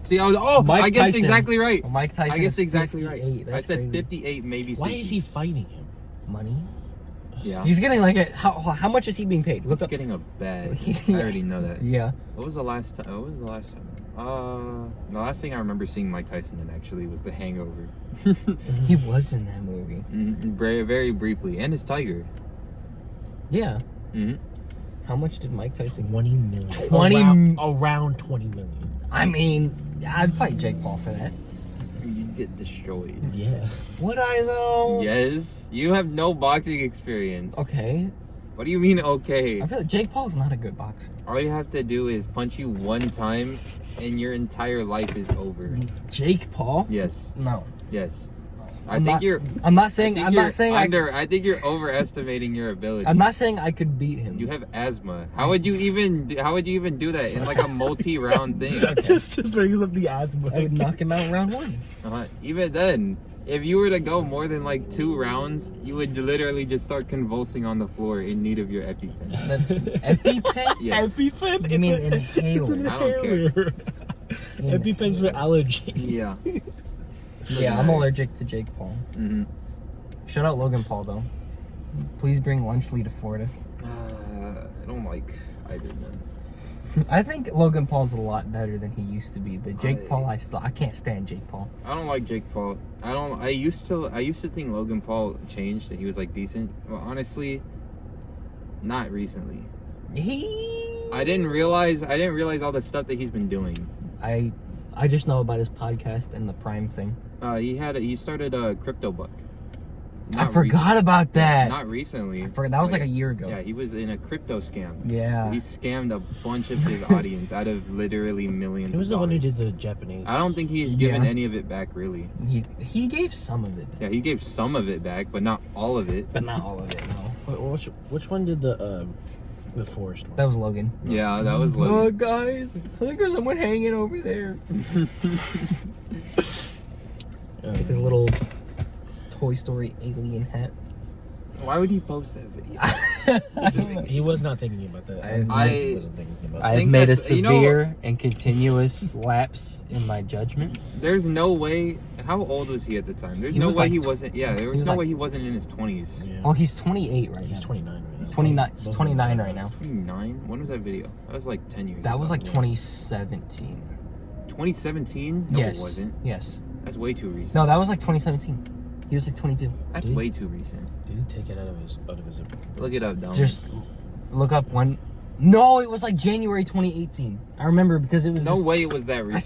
See, I was. Oh,
Mike
I guessed
Tyson.
exactly right.
Well, Mike Tyson.
I guessed
is
exactly
58.
right. I
That's
said
crazy.
58, maybe 60.
Why is he fighting him?
Money.
Yeah.
He's getting like a. How much is he being paid? Look
He's
up.
getting a bag.
Yeah.
I already know that.
Yeah.
What was the last time? The last thing I remember seeing Mike Tyson in actually was The Hangover.
He was in that movie.
Very, very briefly, and his tiger.
Yeah.
hmm
How much did Mike Tyson?
20 million.
20
Around 20 million.
I mean, I'd fight Jake Paul for that.
You'd get destroyed.
Yeah.
Would I though?
Yes, you have no boxing experience.
Okay.
What do you mean, okay?
I feel like Jake Paul's not a good boxer.
All you have to do is punch you one time, and your entire life is over.
Jake Paul?
Yes,
No.
yes. I
I'm
think
not,
you're.
I'm not saying. I'm not saying.
I think you're overestimating your ability.
I'm not saying I could beat him.
You have asthma. How would you even do that in like a multi-round thing?
just brings up the asthma.
I would knock him out round one.
Even then, if you were to go more than like 2 rounds, you would literally just start convulsing on the floor in need of your EpiPen.
That's EpiPen.
Yes.
EpiPen?
You mean
It's
inhaler.
an
I don't care.
inhaler. EpiPen's for allergy.
Yeah.
Yeah, I'm allergic to Jake Paul.
hmm
Shout out Logan Paul though. Please bring Lunchley to Florida.
I don't like either of them.
I think Logan Paul's a lot better than he used to be, but Jake
I-
Paul, I can't stand Jake Paul.
I don't like Jake Paul. I used to think Logan Paul changed and he was like decent. Well, honestly, not recently. I didn't realize all the stuff that he's been doing.
I just know about his podcast and the Prime thing.
He started a CryptoBuck.
I forgot about that.
Not recently.
I forgot, that was like a year ago.
Yeah, he was in a crypto scam.
Yeah.
He scammed a bunch of his audience out of literally millions.
He was
of
the one who
dollars.
did the Japanese.
I don't think he's given
Yeah.
any of it back, really.
He gave some of it back,
Yeah, he gave some of it back, but not all of it.
but not all of it. No,
Which one did the forest one?
that was Logan.
Yeah, that was like.
Guys, I think there's someone hanging over there. With his little Toy Story alien hat.
Why would he post that video? Doesn't make any
He was not thinking about that.
I-
wasn't thinking about
I've
think
made a
that's- you know-
severe and continuous lapse in my judgment.
There's no way. How old was he at the time? There's
He
no
was
way
like
he
tw-
wasn't. Yeah, there
he
was
was
no
like-
way he wasn't in his 20s.
Yeah.
Well, he's 28 right
He's
now.
29 right now.
29. He's
Both of
29
them.
right now.
29? When was that video? That was like 10 years
That
ago.
was like
Yeah.
2017.
2017? No,
Yes.
it wasn't.
Yes.
That's way too recent.
No, that was like 2017. He was like 22.
That's
Did he-
way too recent.
Did he take it out of his?
Look it up, Dom.
Just look up when. No, it was like January 2018. I remember because it was.
No
this-
way it was that recent.
I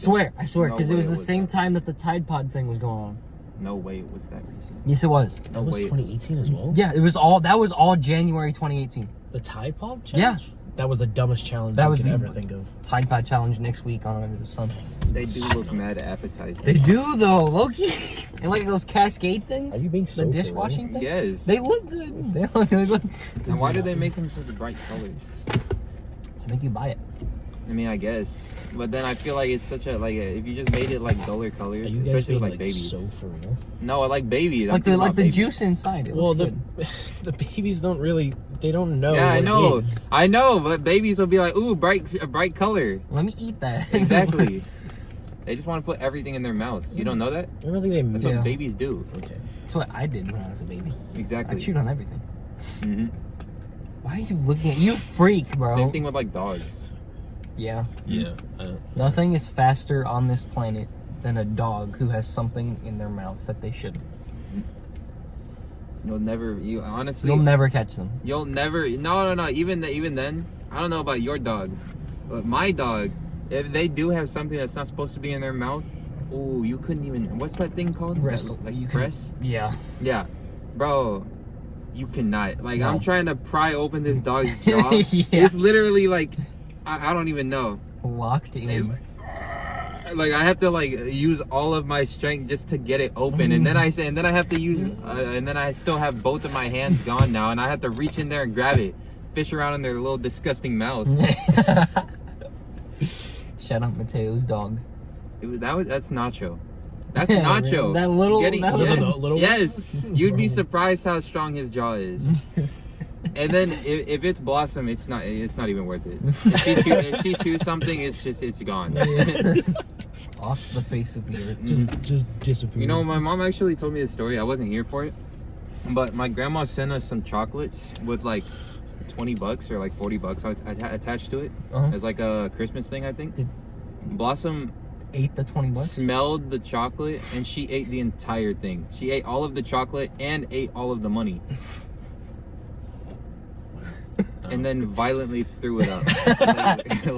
swear,
No
because
way
it was
it
the
was
same
that
time that the Tide Pod thing was going on.
No way it was that recent.
Yes, it was.
That was
Wait.
2018 as well.
Yeah, it was all. That was all January 2018.
The Tide Pod
Yeah.
challenge. That was the dumbest challenge
That
you
was
could
the-
ever think of.
Tide Pod challenge next week on Under the Sun.
They do look mad appetizing.
They do though, Loki. And like those Cascade things.
Are you being so
the
for real?
dishwashing things?
Yes.
They look good. They look
Now, why do they make them such bright colors?
to make you buy it.
I mean, I guess. But then I feel like it's such a, if you just made it like duller
Are
colors,
you guys
especially
being
with
like
babies.
so for real?
No, I like babies. I'm
Like
thinking
the
about babies.
juice inside. It
Well,
looks
the
good.
the babies don't really. They don't know.
Yeah, I
what
know.
It is.
I know, but babies will be like, ooh, a bright color.
Let me eat that.
Exactly. They just want to put everything in their mouths. You don't know that?
I don't think they.
That's
Yeah.
what babies do.
Okay.
That's what I did when I was a baby. I
Exactly.
chewed on everything.
hmm
Why are you looking at you, freak, bro?
Same thing with like dogs.
Yeah.
Yeah.
Nothing is faster on this planet than a dog who has something in their mouth that they shouldn't.
You'll never. You honestly.
You'll never catch them.
You'll never. No. Even then, I don't know about your dog, But my dog, if they do have something that's not supposed to be in their mouth, ooh, you couldn't even. What's that thing called?
Wrestle.
Like
You
press?
Yeah.
Yeah, bro. You cannot. Like,
No.
I'm trying to pry open this dog's jaw.
Yeah.
It's literally like, I don't even know.
Locked in.
Like, I have to like use all of my strength just to get it open, and then I have to use, and then I still have both of my hands gone now, and I have to reach in there and grab it, fish around in their little disgusting mouths.
Shout out Mateo's dog.
That's Nacho. That's
Yeah,
Nacho.
that little- that
yes,
little- little-
yes. You'd be surprised how strong his jaw is. And then if it's Blossom, it's not even worth it. If she chews something, it's gone.
Off the face of the earth.
Just disappear.
You know, my mom actually told me the story. I wasn't here for it, but my grandma sent us some chocolates with like $20 or like $40 attached to it
Uh-huh.
as like a Christmas thing, I think.
Did-
Blossom
Ate the 20 bucks.
smelled the chocolate and she ate the entire thing. She ate all of the chocolate and ate all of the money. And then violently threw it up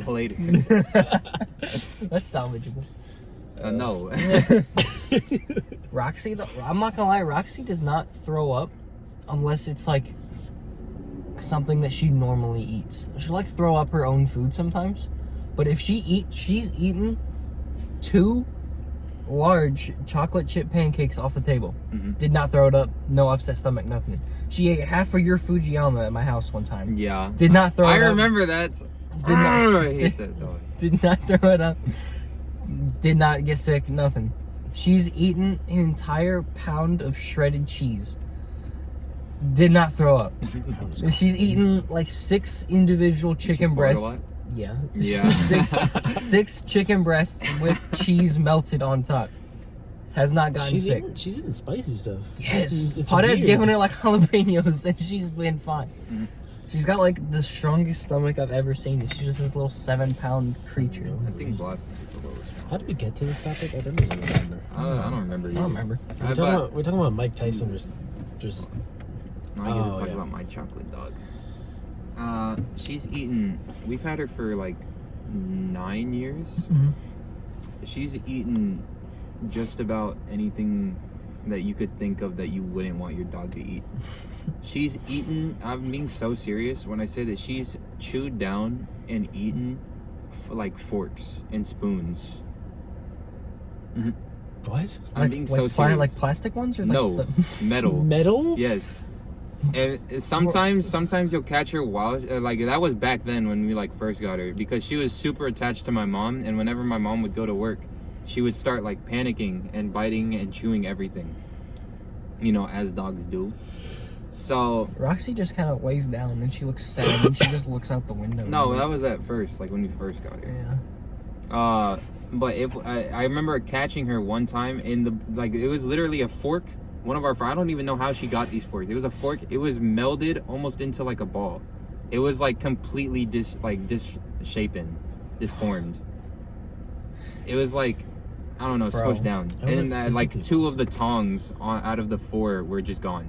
later.
That's salvageable.
No.
Roxy, I'm not gonna lie, Roxy does not throw up unless it's like something that she normally eats. She'll like throw up her own food sometimes, but if she's eaten 2 large chocolate chip pancakes off the table.
Mhm.
Did not throw it up, no upset stomach, nothing. She ate half of your Fujiyama at my house one time.
Yeah.
Did not throw
I
it up.
remember that.
Did not-
I hate that dog.
Did not throw it up. Did not get sick, nothing. She's eaten an entire pound of shredded cheese. Did not throw up. She's eaten like 6 individual chicken
she fart a
breasts.
lot?
Yeah.
Yeah.
six chicken breasts with cheese melted on top. Has not gotten sick.
She's eating spicy stuff.
Yes.
It's
Pothead's
weird.
giving her like jalapenos and she's been fine.
Mhm.
She's got like the strongest stomach I've ever seen. She's just this little 7-pound creature.
I think Blossom is a little strong.
How did we get to this topic? I don't even remember.
I don't remember.
I don't remember.
We're talking about Mike Tyson just
Now I get to
Oh,
talk
yeah.
about my chocolate dog. She's eaten. We've had her for like 9 years.
Mhm.
She's eaten just about anything that you could think of that you wouldn't want your dog to eat. She's eaten. I'm being so serious when I say that she's chewed down and eaten like forks and spoons.
what?
I'm being so
pla-
serious.
like plastic ones or like
No,
the-
metal.
Metal?
Yes. And sometimes you'll catch her while like that was back then when we like first got her, because she was super attached to my mom, and whenever my mom would go to work, she would start like panicking and biting and chewing everything, you know, as dogs do. So
Roxy just kind of lays down and she looks sad and she just looks out the window.
no,
and
that
looks-
was at first, like when we first got her.
Yeah.
But if I remember catching her one time in the like it was literally a fork. One of our I don't even know how she got these forks. It was a fork. It was melded almost into like a ball. It was like completely disheartened, disformed. It was like I don't know,
Bro,
squished down,
how is it
and like
physically
2 of the tongs out of the 4 were just gone.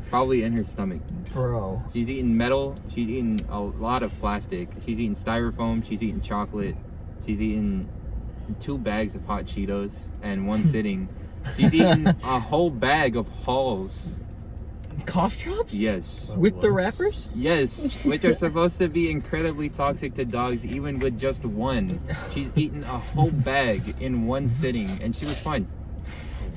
Probably in her stomach.
Bro.
She's eaten metal. She's eaten a lot of plastic. She's eaten styrofoam. She's eaten chocolate. She's eaten 2 bags of hot Cheetos and 1 sitting. She's eaten a whole bag of Halls.
Cough drops?
Yes.
With the
What?
wrappers?
Yes, which are supposed to be incredibly toxic to dogs, even with just 1. She's eaten a whole bag in 1 sitting, and she was fine.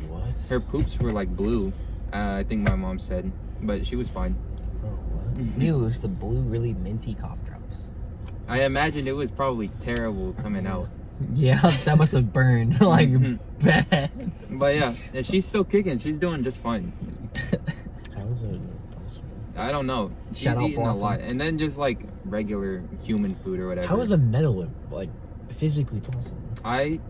What?
Her poops were like blue, I think my mom said, but she was fine.
Oh, what?
Ew, it was the blue, really minty cough drops.
I imagined it was probably terrible coming out.
Yeah, that must have burned like bad.
But yeah, she's still kicking. She's doing just fine.
How is it possible?
I don't know. She's
Shout out
eating a
Blossom.
lot, and then just like regular human food or whatever.
How is a metal like physically possible?
I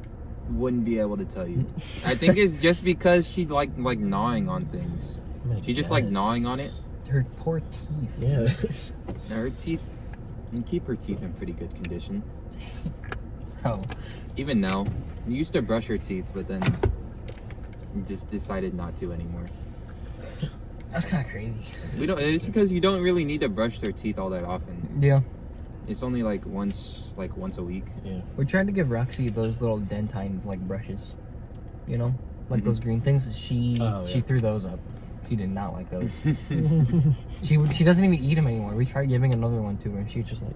wouldn't be able to tell you. I think it's just because she like gnawing on things.
I mean, I
She just like
guess.
gnawing on it.
Her poor teeth.
Yeah.
Now, her teeth, you keep her teeth in pretty good condition.
Oh.
Even now, we used to brush her teeth, but then just decided not to anymore.
That's kind of crazy.
We don't. It's because you don't really need to brush their teeth all that often.
Yeah.
It's only like once a week.
Yeah.
We tried to give Roxy those little dentine like brushes, you know, like those green things. She threw those up. She did not like those. she doesn't even eat them anymore. We tried giving another one to her, and she was just like.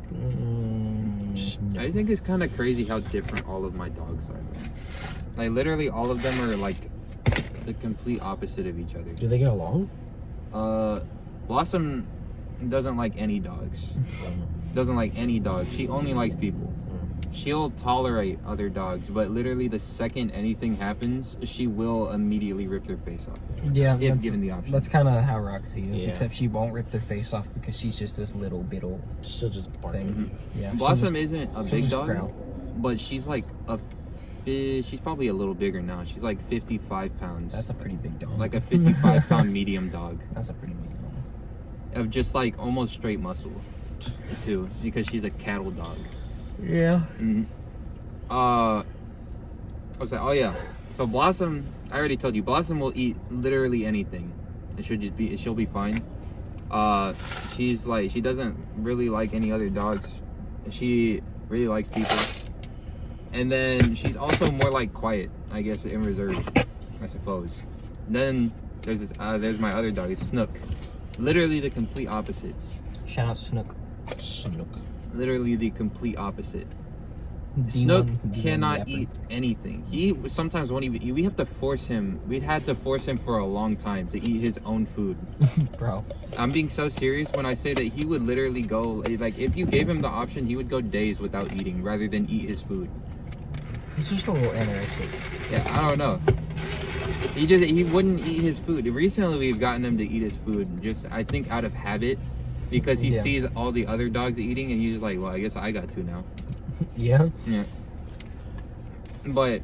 I think it's kind of crazy how different all of my dogs are. Though. Like literally, all of them are like the complete opposite of each other.
Do they get along?
Blossom doesn't like any dogs. Doesn't like any dogs. She only likes people. She'll tolerate other dogs, but literally the second anything happens, she will immediately rip their face off.
Yeah,
if given the option.
That's kind of how Roxy is,
Yeah.
except she won't rip their face off because she's just this little bittle
She'll just bark at
thing.
you.
Yeah,
Blossom isn't a big
just
dog,
growl.
but she's like she's probably a little bigger now. She's like 55 pounds.
That's a pretty big dog.
like a 55-pound medium dog
That's a pretty big dog.
of just like almost straight muscle, too, because she's a cattle dog.
Yeah.
What's that? Oh yeah. So Blossom, I already told you, Blossom will eat literally anything. She'll be fine. She's like, she doesn't really like any other dogs. She really likes people. And then she's also more like quiet, I guess, and reserved, I suppose. Then there's my other dog, it's Snook. Literally the complete opposite.
Shout out Snook.
Snook.
Literally the complete opposite.
D1,
Snook
D1
cannot
yapper.
eat anything. He sometimes won't even. We have to force him. We had to force him for a long time to eat his own food.
Bro.
I'm being so serious when I say that he would literally go like if you gave him the option, he would go days without eating rather than eat his food.
He's just a little anorexic.
Yeah, I don't know. He wouldn't eat his food. Recently, we've gotten him to eat his food just I think out of habit because he sees all the other dogs eating and he's just like, well, I guess I got to now.
Yeah.
Yeah. But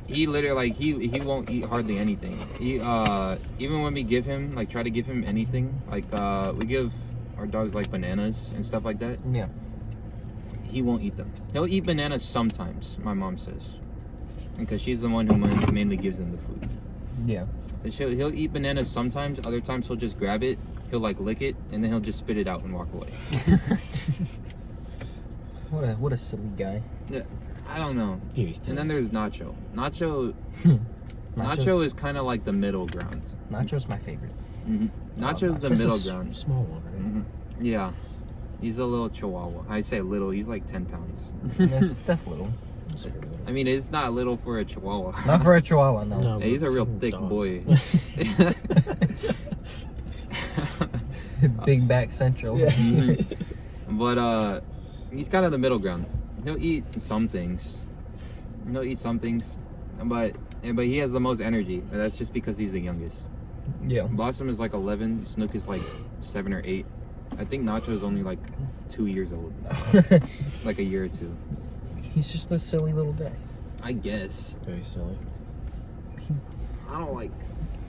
he literally like he won't eat hardly anything. He even when we give him try to give him anything, we give our dogs like bananas and stuff like that,
Yeah.
he won't eat them. He'll eat bananas sometimes, my mom says. Because she's the one who mainly gives them the food.
Yeah.
He'll eat bananas sometimes, other times he'll just grab it, he'll like lick it, and then he'll just spit it out and walk away.
What a silly guy.
Yeah, I don't know. And then there's Nacho. Nacho is kind of like the middle ground.
Nacho's my favorite.
Nacho's the middle ground.
Small one, right?
Yeah. He's a little chihuahua. I say little, he's like 10 pounds.
That's little.
I mean, it's not little for a chihuahua.
Not for a chihuahua, no.
No.
Yeah, he's a real thick
Dog.
boy.
Big back central.
But he's kind of the middle ground. He'll eat some things, but he has the most energy. That's just because he's the youngest.
Yeah.
Blossom is like 11. Snook is like 7 or 8. I think Nacho is only like 2 years old, like a year or two.
He's just a silly little guy.
I guess.
Very silly.
I don't like.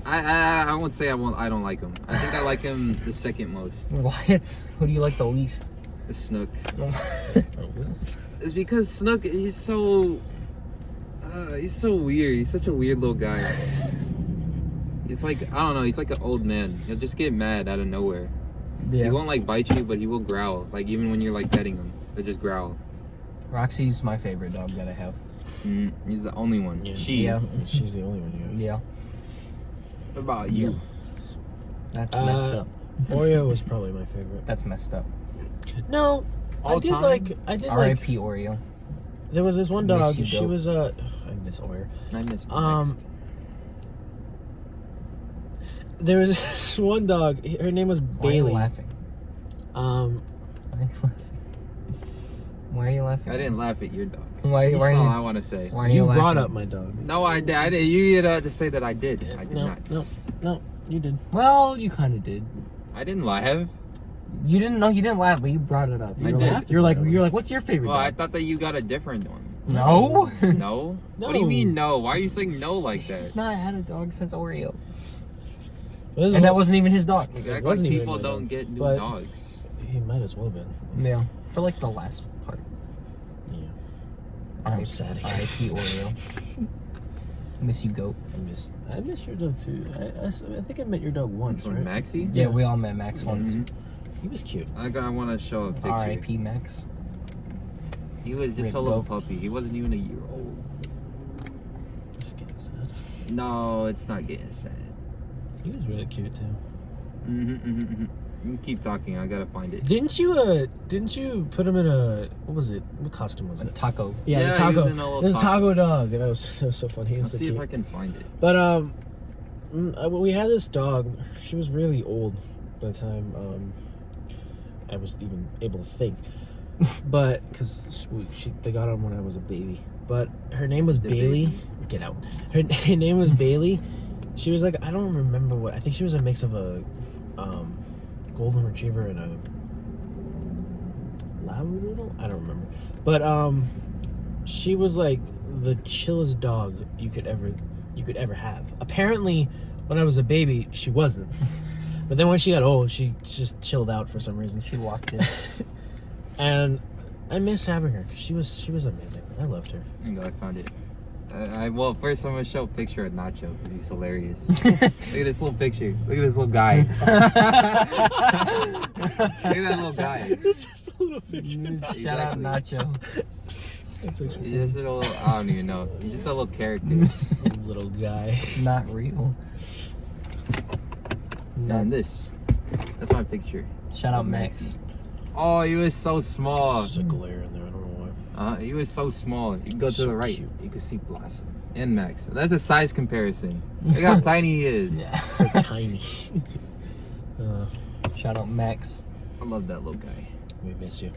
I won't say I don't like him. I think I like him the second most.
What? Who do you like the least?
The Snook.
Oh,
It's because Snook, he's so weird. He's such a weird little guy. He's like, I don't know, he's like an old man. He'll just get mad out of nowhere.
Yeah.
He won't like bite you, but he will growl. Like even when you're like petting him, he'll just growl.
Roxy's my favorite dog that I have.
He's the only one.
Yeah.
Yeah.
She's the only one you have.
Yeah.
What about you?
That's messed up.
Oreo was probably my favorite.
That's messed up.
No,
All
I did
time?
like.
R.I.P. Oreo.
There was this one
Miss
dog.
you,
She
dope.
was I miss Oreo.
I miss
There was this one dog. Her name was
Why are you
Bailey.
laughing?
Um,
Why are you laughing? Why are you laughing?
I didn't laugh at your dog.
Why
That's
are
all
you?
I want to say.
Why are you
you
laughing?
brought up my dog.
No, I did. You had to say that I did. I did not.
No, you did.
Well, you kind of did.
I didn't laugh.
You didn't know. You didn't laugh, but you brought it up.
I
You're
did.
like, you're like, what's your favorite
Well, I
dog?
thought that you got a different one.
No.
No? What do you
No.
mean no? Why are you saying no like
He's
that?
not had a dog since Oreo,
This is
and that
what-
wasn't even his dog.
You act like
wasn't even
people
my
don't
dog,
get new
but-
dogs.
He might as well have been.
Yeah, for like the last part.
Yeah.
R.I.P.
I'm sad.
R.I.P. Oreo. Miss you, goat.
I miss your dog too. I think I met your dog once,
From
right?
Maxie?
Yeah, we all met Max once.
Mhm.
He was cute.
I want to show a picture.
R.I.P. Max.
He was just
Red
a little
Bull.
puppy. He wasn't even a year old.
Just getting sad.
No, it's not getting sad.
He was really cute too.
You keep talking. I gotta find it.
Didn't you put him in a, what was it? What costume was
A
it?
taco.
Yeah,
Yeah,
the
he
taco.
was in a little
There's a
taco.
taco dog. That was so funny. He
I'll
was so
see
cute.
if I can find it.
But we had this dog. She was really old by the time I was even able to think. But because they got her when I was a baby. But her name was
The
Bailey.
baby.
Get out. Her name was Bailey. She was like, I don't remember what. I think she was a mix of a golden retriever and a labradoodle. I don't remember. But she was like the chillest dog you could ever have. Apparently, when I was a baby, she wasn't. But then when she got old, she just chilled out for some reason.
She walked in.
And I miss having her because she was amazing. I loved her.
Hang on, I found it. Well, first I'm gonna show a picture of Nacho because he's hilarious. Look at this little picture. Look at this little guy. Look at that little guy.
It's just a little picture.
Shout out Nacho.
That's actually
He's just a little. I don't even know. He's just a little character.
just a little guy.
Not real.
And this. That's my picture.
Shout out Max.
Oh, he was so small.
There's a glare in there. I don't know why.
He was so small. You can go to
So
the right.
cute.
You can see Blossom and Max. That's a size comparison. Look how tiny he is.
Yeah.
So tiny.
Shout out Max.
I love that little guy.
We miss you.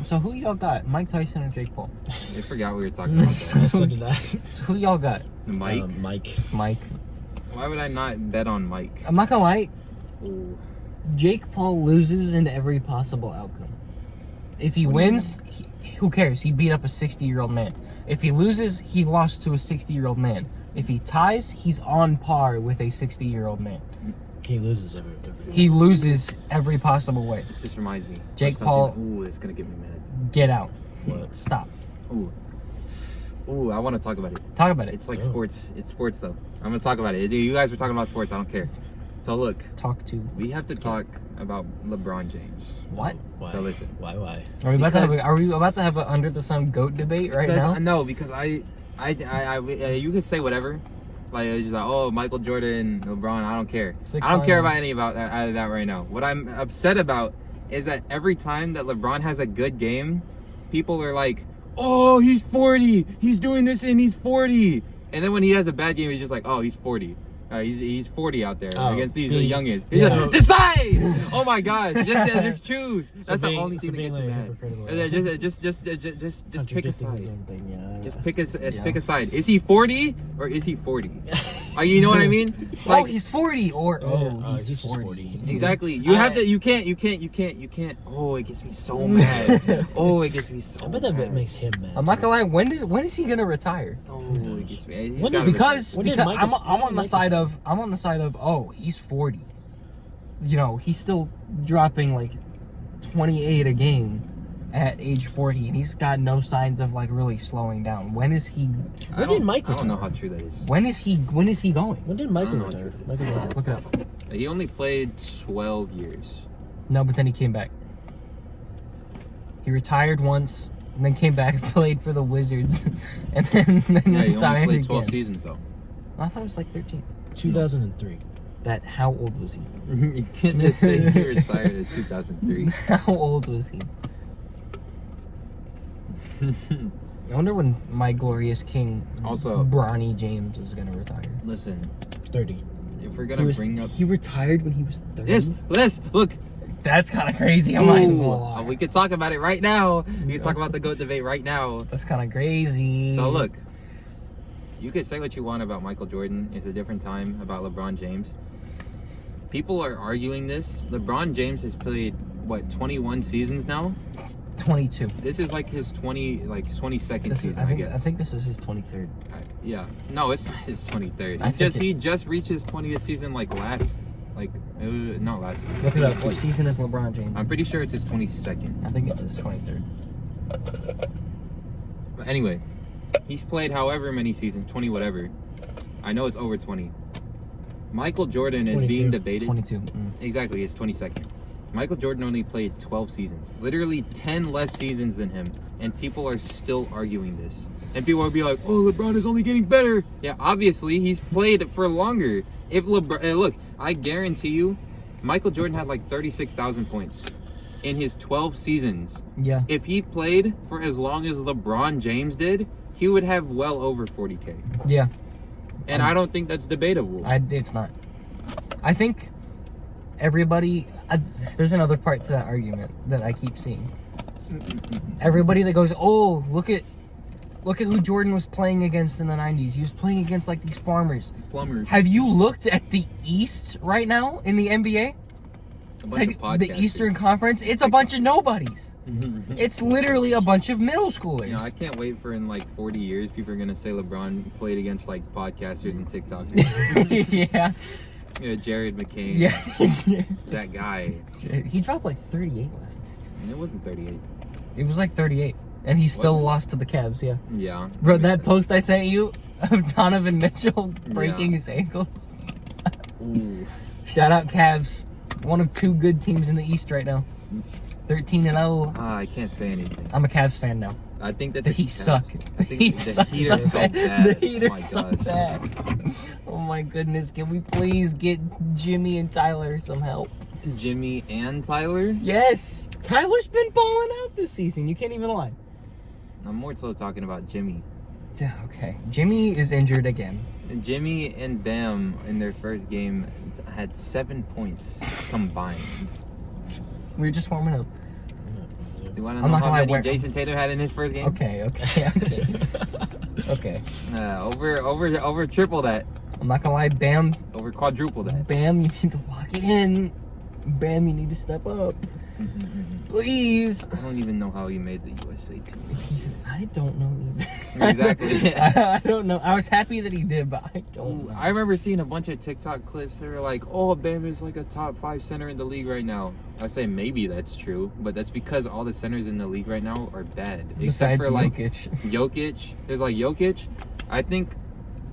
So who y'all got? Mike Tyson or Jake Paul?
I forgot we were talking about that.
So did I.
So who y'all got?
Mike.
Mike.
Mike.
Why would I not bet on Mike?
I'm not gonna lie.
Ooh.
Jake Paul loses into every possible outcome. If he wins, who cares? He beat up a 60-year-old man. If he loses, he lost to a 60-year-old man. If he ties, he's on par with a 60-year-old man.
He loses every
He loses every possible way.
This just reminds me.
Jake
of
Paul-
something- Ooh, it's gonna get me mad.
Get out.
What?
Stop.
Ooh, I want to talk about it.
Talk about it.
It's like
Oh.
sports. It's sports though. I'm gonna talk about it. You guys were talking about sports. I don't care. So look,
Talk to.
we have to talk about LeBron James.
What?
Why?
So listen.
Why?
Are we about to have?
Because-
Are we about to have an under the sun goat debate right now?
No, because I you can say whatever. Like it's just like, oh, Michael Jordan, LeBron. I don't care.
It's like
I don't care about
finals.
any about that right now. What I'm upset about is that every time that LeBron has a good game, people are like, oh, he's 40. He's doing this and he's 40. And then when he has a bad game, he's just like, oh, he's 40. He's 40 out there
Oh,
against these
being-
youngins. He's
yeah.
like, decide! Oh my God! Just choose. That's the
being-
only
so
thing that
being
gets me
like
mad.
hypocritical,
And
yeah.
then just pick a
Contradicting his
side.
own thing, yeah.
Just pick
Yeah.
pick a side. Is he 40 or is he 40? You know what I mean?
Oh, he's 40 or
he's just 40.
Exactly. You have to. You can't. Oh, it gets me so mad. Oh, it gets me so.
I bet that
mad.
makes him mad.
I'm not
too.
gonna lie. When is he gonna retire?
Oh, it gets me. he's
When
gotta
did-
Because
When did
I'm
Michael-
on the
Michael-
side of oh, he's 40. You know, he's still dropping like 28 a game at age 40, and he's got no signs of like really slowing down. When is he?
I
When
don't-
did Mike
I don't know
retire?
how true that is.
When is he going?
When did Michael
I don't know.
retire? Michael Jordan.
Look it up.
He only played 12 years.
No, but then he came back. He retired once, and then came back and played for the Wizards, and then
Yeah, he only
retired
played 12
again.
seasons though.
I thought it was like 13.
2003.
That how old was he?
You can't just say he retired in 2003.
How old was he? I wonder when my glorious king,
Also-
Bronny James, is gonna retire.
Listen,
30.
if we're gonna bring up
He retired when he was 30.
this, look.
That's kind of crazy. I'm not even
Ooh,
gonna lie.
we could talk about it right now. We can talk about the GOAT debate right now.
That's kind of crazy.
So look, you could say what you want about Michael Jordan. It's a different time about LeBron James. People are arguing this. LeBron James has played what 21 seasons now.
22.
This is like his 22nd
This is,
season,
I
guess.
think this is his 23rd.
Yeah, no, it's his 23rd.
I think
He just reached his 20th season not last.
Look it up. What season is LeBron James?
I'm pretty sure it's his 22nd.
I think it's his 23rd.
But anyway, he's played however many seasons, 20 whatever. I know it's over 20. Michael Jordan is
22.
being debated.
22.
Exactly, it's 22nd. Michael Jordan only played 12 seasons. Literally 10 less seasons than him. And people are still arguing this. And people will be like, oh, LeBron is only getting better. Yeah, obviously, he's played for longer. If LeBron... look, I guarantee you, Michael Jordan had like 36,000 points in his 12 seasons.
Yeah.
If he played for as long as LeBron James did, he would have well over 40K.
Yeah.
And I don't think that's debatable.
It's not. I think everybody... there's another part to that argument that I keep seeing. Everybody that goes, oh, look at who Jordan was playing against in the 90s. He was playing against, like, these farmers.
Plumbers.
Have you looked at the East right now in the NBA?
A bunch of
The
podcasters.
Eastern Conference? It's a bunch of nobodies. It's literally a bunch of middle schoolers.
You know, I can't wait for in like 40 years, people are going to say LeBron played against like podcasters and TikTokers.
Yeah.
You know, Jared McCain.
Yeah.
That guy.
He dropped like 38 last night.
And it wasn't 38.
It was like 38. And he still
Was it?
lost to the Cavs, yeah.
Yeah.
Bro, that post I sent you of Donovan Mitchell breaking his ankles.
Ooh.
Shout out Cavs. One of two good teams in the East right now. 13-0.
I can't say anything.
I'm a Cavs fan now.
I think that
The Heat suck.
I think
Heat
the
suck
Heat are
so
so
bad.
bad.
The Heat
Oh
are
my
so
gosh.
bad. Oh my goodness. Can we please get Jimmy and Tyler some help?
Jimmy and Tyler?
Yes. Tyler's been balling out this season. You can't even lie.
I'm more so talking about Jimmy.
Yeah, okay. Jimmy is injured again.
Jimmy and Bam in their first game had 7 points combined.
We were just warming up.
You want to
I'm
know
not
how
gonna lie,
many
where-
Jason Tatum had in his first game?
Okay. Okay.
Over triple that.
I'm not gonna lie, Bam,
Over quadruple that.
you need to lock it in. Bam, you need to step up. Please.
I don't even know how he made the USA team.
I don't know either.
Exactly.
I don't know. I was happy that he did, but I don't know.
I remember seeing a bunch of TikTok clips that were like, oh, Bam is like a top 5 center in the league right now. I say maybe that's true, but that's because all the centers in the league right now are bad.
Besides
Except for like
Jokic.
Jokic. There's like Jokic. I think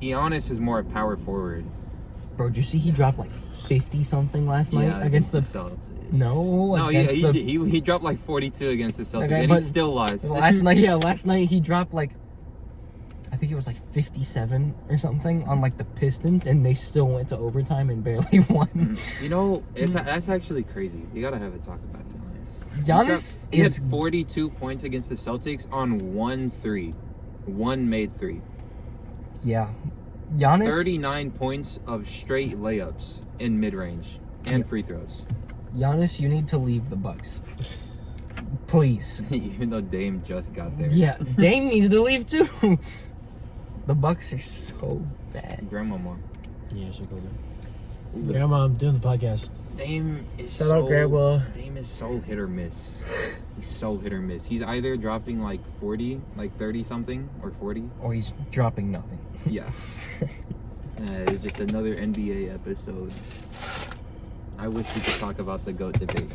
Giannis is more a power forward.
Bro, did you see he dropped like 50 something last night against the
Celtics.
No,
he
against
he dropped like 42 against the Celtics,
Okay,
and he
but
still lost.
last night he dropped like I think it was like 57 or something on like the Pistons, and they still went to overtime and barely won.
You know, that's actually crazy. You gotta have a talk about Giannis.
Giannis
He
is
had 42 points against the Celtics on 1 made three.
yeah. Giannis
39 points of straight layups in mid-range and free throws.
Giannis, you need to leave the Bucks. Please.
Even though Dame just got there.
Yeah, Dame needs to leave too. The Bucks are so bad.
Grandmama.
Yeah, she'll go there. Grandma, I'm doing the podcast.
Dame is
Shout out, Grandma.
Dame is so hit or miss. He's so hit or miss. He's either dropping like 40, like 30 something, or 40.
Or he's dropping nothing.
Yeah. It's just another NBA episode. I wish we could talk about the GOAT debate.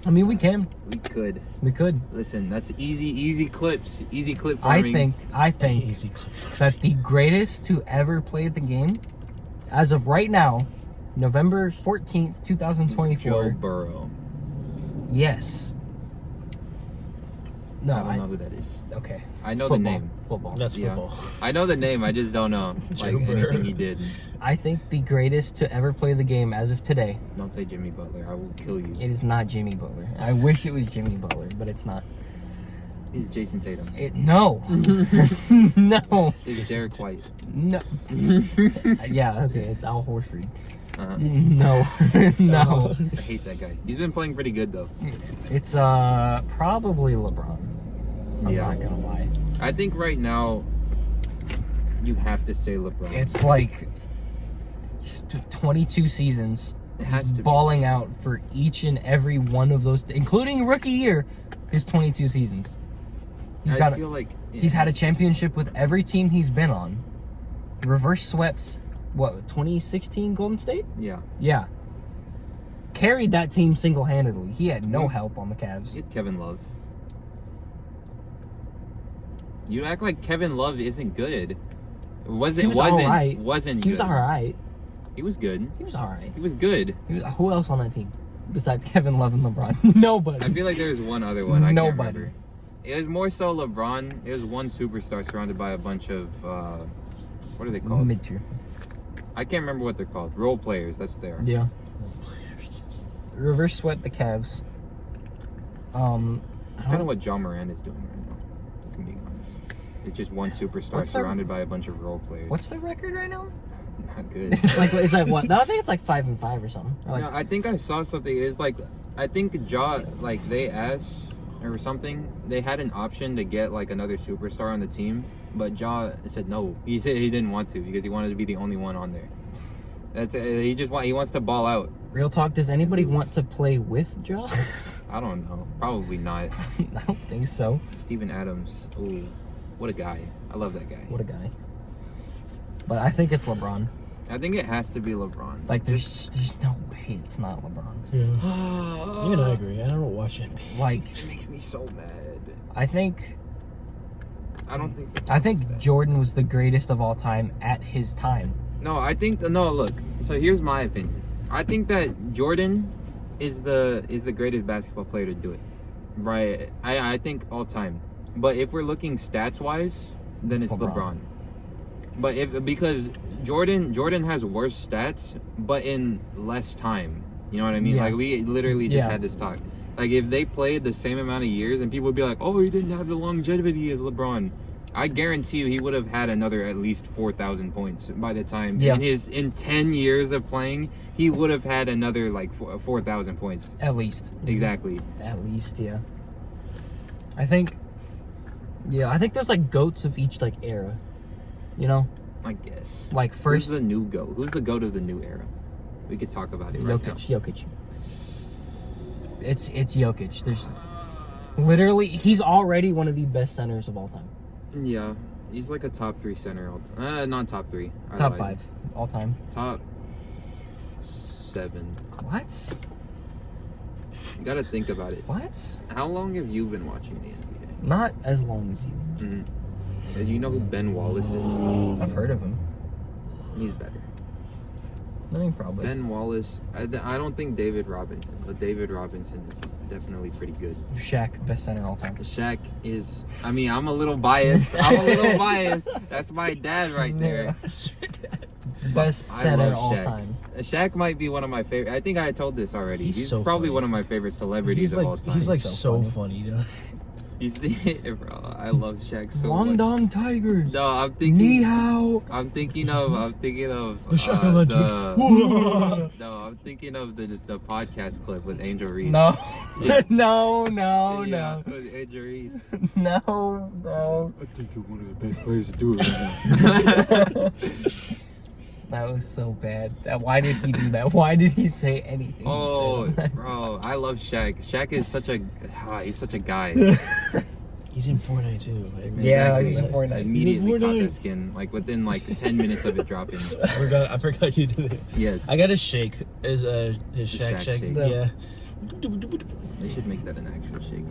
I mean, we can.
We could.
We could.
Listen, that's easy clips. Easy clip farming.
I think
Easy.
that the greatest to ever play the game, as of right now, November 14th,
Joe
2024.
Burrow.
Yes. No,
I don't know who that is.
okay.
I know
Football.
the name.
Football.
That's
Yeah.
football.
I know the name. I just don't know
Joe
like
Burrow.
anything he did.
I think the greatest to ever play the game as of today.
Don't say Jimmy Butler. I will kill you.
It is not Jimmy Butler. I wish it was Jimmy Butler, but it's not.
Is Jason Tatum.
No. No.
Is Derek White.
No. Yeah, okay, it's Al Horford.
Uh-huh.
No. No.
I hate that guy. He's been playing pretty good though.
It's probably LeBron. I'm
Yeah.
not gonna lie.
I think right now you have to say LeBron.
It's like 22 seasons.
It has
He's
to be.
balling out for each and every one of those, including rookie year, his 22 seasons.
I feel like
He's had a championship with every team he's been on. Reverse swept, what, 2016 Golden State?
Yeah.
Yeah. Carried that team single-handedly. He had no help on the Cavs.
Get Kevin Love. You act like Kevin Love isn't good.
He was alright.
Wasn't
He was
good.
alright.
He was good.
He was alright.
He was good.
Who else on that team? besides Kevin Love and LeBron? Nobody.
I feel like there's one other one. I can't
Nobody.
remember. It was more so LeBron. It was one superstar surrounded by a bunch of what are they called?
Mid-tier.
I can't remember what they're called. Role players. That's what they are.
Yeah. Reverse sweat the Cavs.
It's kind of what John Moran is doing right now. If I'm being honest. It's just one superstar
What's their-
surrounded by a bunch of role players.
What's their record right now?
Not good.
It's like what? No, I think it's like 5-5 or something. Or like,
No, I think I saw something. It's like I think like they asked or something. They had an option to get like another superstar on the team, but said no. He said he didn't want to because he wanted to be the only one on there. He wants to ball out.
real talk, does anybody want to play with Ja?
I don't know. Probably not.
I don't think so.
Steven Adams. Ooh, what a guy. I love that guy.
What a guy. But I think it's LeBron.
I think it has to be LeBron.
Like, there's no way it's not LeBron.
Yeah. Even I agree. I don't watch it.
Like,
It makes me so mad.
I think
I don't think.
Jordan was the greatest of all time at his time.
No, I think no. Look, so here's my opinion. I think that Jordan is the greatest basketball player to do it, right? I think all time. But if we're looking stats wise, then it's LeBron. But because Jordan has worse stats, but in less time. You know what I mean?
Yeah.
Like we literally just
Yeah.
had this talk. Like if they played the same amount of years, and people would be like, "Oh, he didn't have the longevity as LeBron." I guarantee you, he would have had another at least 4,000 points by the time.
Yeah.
In 10 years of playing, he would have had another like 4,000 points.
At least.
Exactly.
At least, yeah. I think there's like GOATs of each like era. You know?
I guess.
Like first
Who's the new GOAT? Who's the GOAT of the new era? We could talk about it right
Jokic. It's Jokic. There's literally he's already one of the best centers of all time.
now. Yeah, he's like a top 3 center all time. Not top 3. I
Top
lied.
5 all time.
Top 7.
What?
You gotta think about it.
What?
How long have you been watching the NBA?
Not as long as you.
Do you know who Ben Wallace is?
I've heard of him.
He's better.
I mean, probably.
Ben Wallace. I don't think David Robinson, but David Robinson is definitely pretty good.
Shaq, best center all time.
Shaq is. I mean, I'm a little biased. That's my dad right there.
Best
I
center
love
all
Shaq.
time.
Shaq might be one of my favorite. I think I told this already.
He's so
probably
funny.
one of my favorite celebrities of all time.
He's like
So
so funny, you know?
You see it, bro. I love Shaq so
Long
much.
Dong Tigers.
No, I'm thinking.
Ni hao.
I'm thinking of.
The Shaq Legend.
No, I'm thinking of the podcast clip with Angel Reese.
No.
Yeah.
no.
Yeah, with Angel Reese.
No.
I think you're one of the best players to do it right now.
That was so bad. Why did he do that? Why did he say anything?
Oh,
he said?
bro, I love Shaq. Shaq is he's such a guy.
He's in Fortnite too.
Yeah,
Exactly.
he's in Fortnite.
Immediately
He's in
caught
Fortnite.
the skin, like within like 10 minutes of it dropping.
I forgot you did it.
Yes.
I got his shake. His Shaq
Shaq
shake.
shake.
Yeah.
They should make that an actual shake.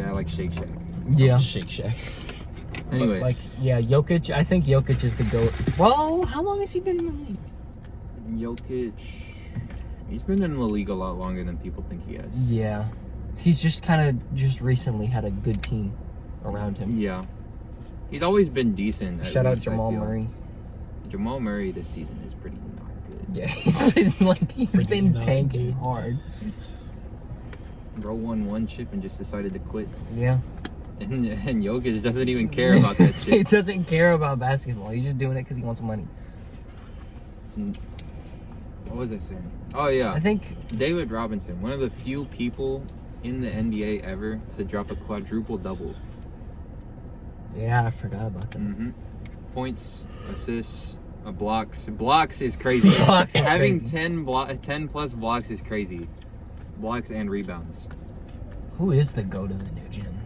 I like Shake Shack.
Yeah.
Shake Shack.
Anyway,
Like, yeah, Jokic. I think Jokic is the GOAT. Well, how long has he been in the league?
Jokic, he's been in the league a lot longer than people think he has.
Yeah. He's just kind of just recently had a good team around him.
Yeah. He's always been decent. at
Shout out
least, I
Jamal
feel.
Murray.
Jamal Murray this season is pretty not good.
Yeah, he's been
not
tanking
good.
hard.
Bro won one chip and just decided to quit.
Yeah.
And Jokic doesn't even care about that
He
shit.
doesn't care about basketball. He's just doing it because he wants money.
What was I saying? Oh yeah.
I think
David Robinson, one of the few people in the NBA ever to drop a quadruple double.
Yeah, I forgot about that.
Mm-hmm. Points, assists, blocks. Blocks is crazy.
Blocks is
Having
crazy.
10 plus blocks is crazy. Blocks and rebounds.
Who is the GOAT of the new gen?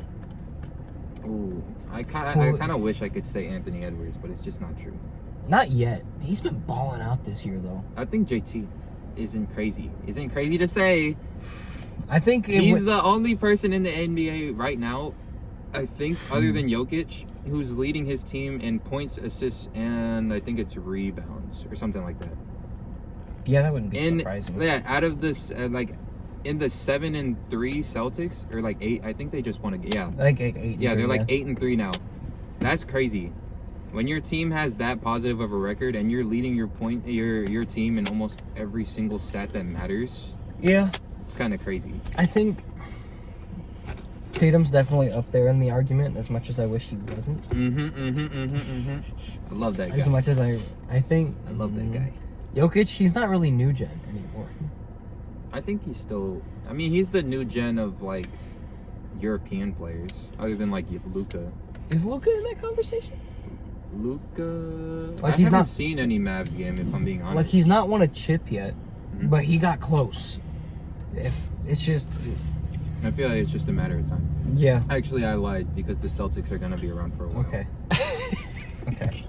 Ooh, I kind of wish I could say Anthony Edwards, but it's just not true.
Not yet. He's been balling out this year, though.
I think JT isn't crazy. Isn't crazy to say.
I think
He's the only person in the NBA right now, I think, other than Jokic, who's leading his team in points, assists, and I think it's rebounds or something like that.
yeah, that wouldn't be
And
surprising.
yeah, out of this, in the 7-3 Celtics or like 8. I think they just won a game. Yeah,
I think 8.
yeah, they're like 8-3 now. That's crazy. When your team has that positive of a record and you're leading your team in almost every single stat that matters,
Yeah.
it's kind of crazy.
I think Tatum's definitely up there in the argument, as much as I wish he wasn't.
I love that guy.
As much as I think...
I love that guy.
Jokic, he's not really new gen anymore.
I think he's still. I mean, he's the new gen of like European players, other than like Luka.
Is Luka in that conversation?
Luka.
Like,
I
he's
haven't
not-
seen any Mavs game, if I'm being honest.
Like, he's not won a chip yet,
Mhm.
but he got close. If it's just...
I feel like it's just a matter of time.
Yeah.
Actually, I lied because the Celtics are gonna be around for a while.
Okay. Okay.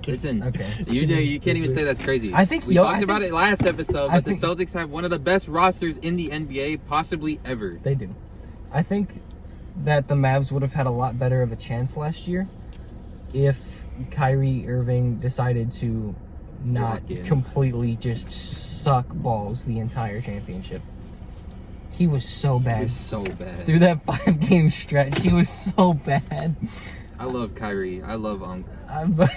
Listen,
Okay.
you can't even say that's crazy.
I think
we
I
talked about
think-
it last episode,
I
but the
think-
Celtics have one of the best rosters in the NBA, possibly ever.
They do. I think that the Mavs would have had a lot better of a chance last year if Kyrie Irving decided to not
Lock in.
completely just suck balls the entire championship. He was so bad.
It's so bad.
Through that 5-game stretch, he was so bad.
I love Kyrie. I love Unk.
But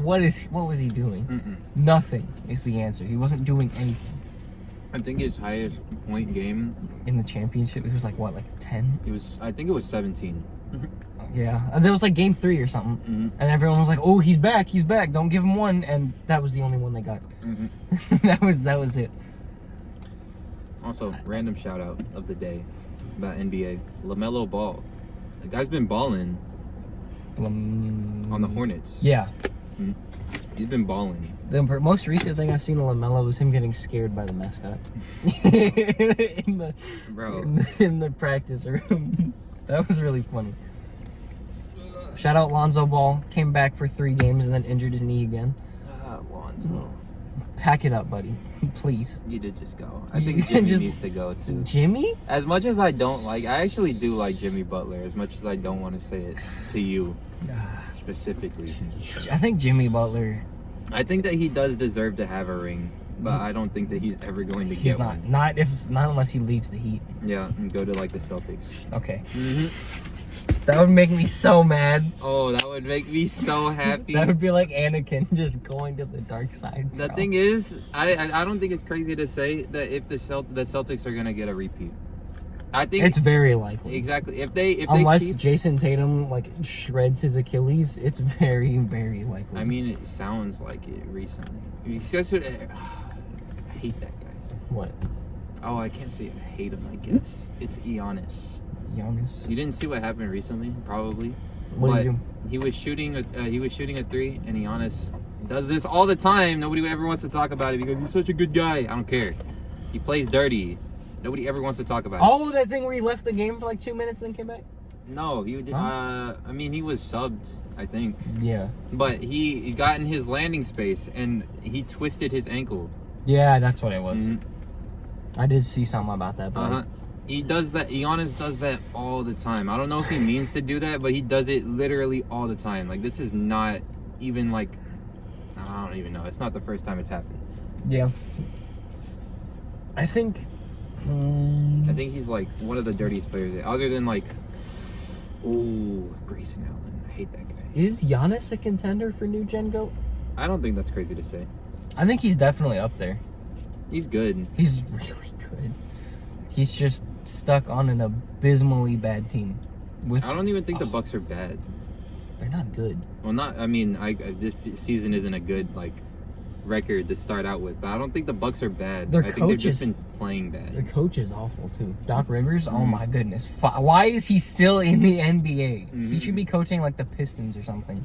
what was he doing?
Mm-mm.
Nothing is the answer. He wasn't doing anything.
I think his highest point game,
In the championship, it was like, what, like 10?
I think it was 17.
Yeah. And that was like game 3 or something.
Mhm.
And everyone was like, oh, he's back, don't give him one. And that was the only one they got.
Mhm.
that was it.
Also, random shout out of the day about NBA. LaMelo Ball. The guy's been balling on the Hornets.
Yeah.
He's been balling.
The most recent thing I've seen of LaMelo was him getting scared by the mascot. in the
Bro.
in the practice room. That was really funny. Shout out Lonzo Ball. Came back for 3 games and then injured his knee again.
Lonzo.
Pack it up, buddy. Please.
You did just go.
You
I think Jimmy
just-
needs to go too.
Jimmy?
As much as I don't like, I actually do like Jimmy Butler. As much as I don't want to say it to you specifically.
I think Jimmy Butler,
I think that he does deserve to have a ring, but I don't think that he's ever going to
he's
get
not.
one.
Not unless he leaves the Heat.
Yeah, and go to like the Celtics.
Okay.
Mm-hmm.
That would make me so mad.
Oh, that would make me so happy.
That would be like Anakin just going to the dark side.
The
bro.
thing is, I don't think it's crazy to say that if the Celtics are gonna get a repeat. I think
It's very likely.
exactly if they
Unless
keep,
Jason Tatum like shreds his Achilles, it's very, very likely.
I mean, it sounds like it recently. Because I hate that guy.
what?
Oh, I can't say I hate him. I guess it's Giannis.
Giannis?
You didn't see what happened recently, probably.
What did
But
he do?
He was shooting a 3, and Giannis does this all the time. Nobody ever wants to talk about it because he's such a good guy. I don't care. He plays dirty. Nobody ever wants to talk about it.
Oh, that thing where he left the game for like 2 minutes and then came back?
No, he would.
Huh?
I mean, he was subbed, I think,
Yeah.
but he got in his landing space and he twisted his ankle.
Yeah, that's what it was.
Mhm.
I did see something about that, but
Uh huh. He does that. Giannis does that all the time. I don't know if he means to do that, but he does it literally all the time. Like, this is not even like, I don't even know. It's not the first time it's happened.
yeah. I think.
I think he's like one of the dirtiest players, other than like, oh, Grayson Allen. I hate that guy.
Is Giannis a contender for new gen GOAT?
I don't think that's crazy to say.
I think he's definitely up there.
He's good.
He's really good. He's just stuck on an abysmally bad team.
I don't even think the Bucks are bad.
They're not good.
Well, not. I mean, this season isn't a good like record to start out with, but I don't think the Bucks are bad.
Their
I think they've just
coach is-
been playing
The
bad.
coach is awful too. Doc Rivers.
Mm-hmm.
Oh my goodness. Why is he still in the NBA? He
Mhm.
should be coaching like the Pistons or something.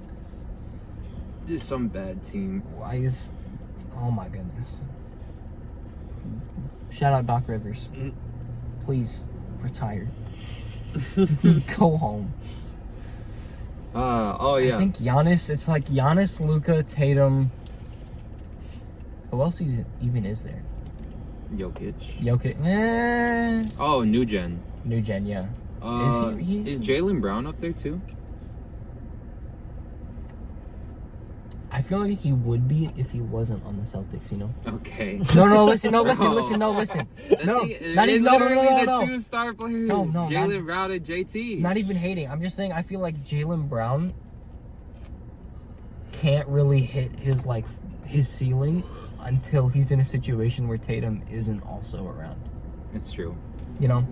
Just some bad team.
Why is? Oh my goodness. Shout out Doc Rivers.
Mm.
Please retire. Go home.
Oh yeah.
I think Giannis. It's like Giannis, Luka, Tatum. Who else even is there?
Jokic.
Jokic.
Oh, new gen.
New gen, yeah. He's-
Is Jaylen Brown up there too?
I
feel like he would be if he wasn't on the Celtics, you know?
Okay.
No, listen. No, listen.
The
Not
thing-
even,
it's
no.
literally the two-star players.
No,
Jaylen Brown and JT.
Not even hating. I'm just saying I feel like Jaylen Brown can't really hit his ceiling until he's in a situation where Tatum isn't also around.
It's true.
You know?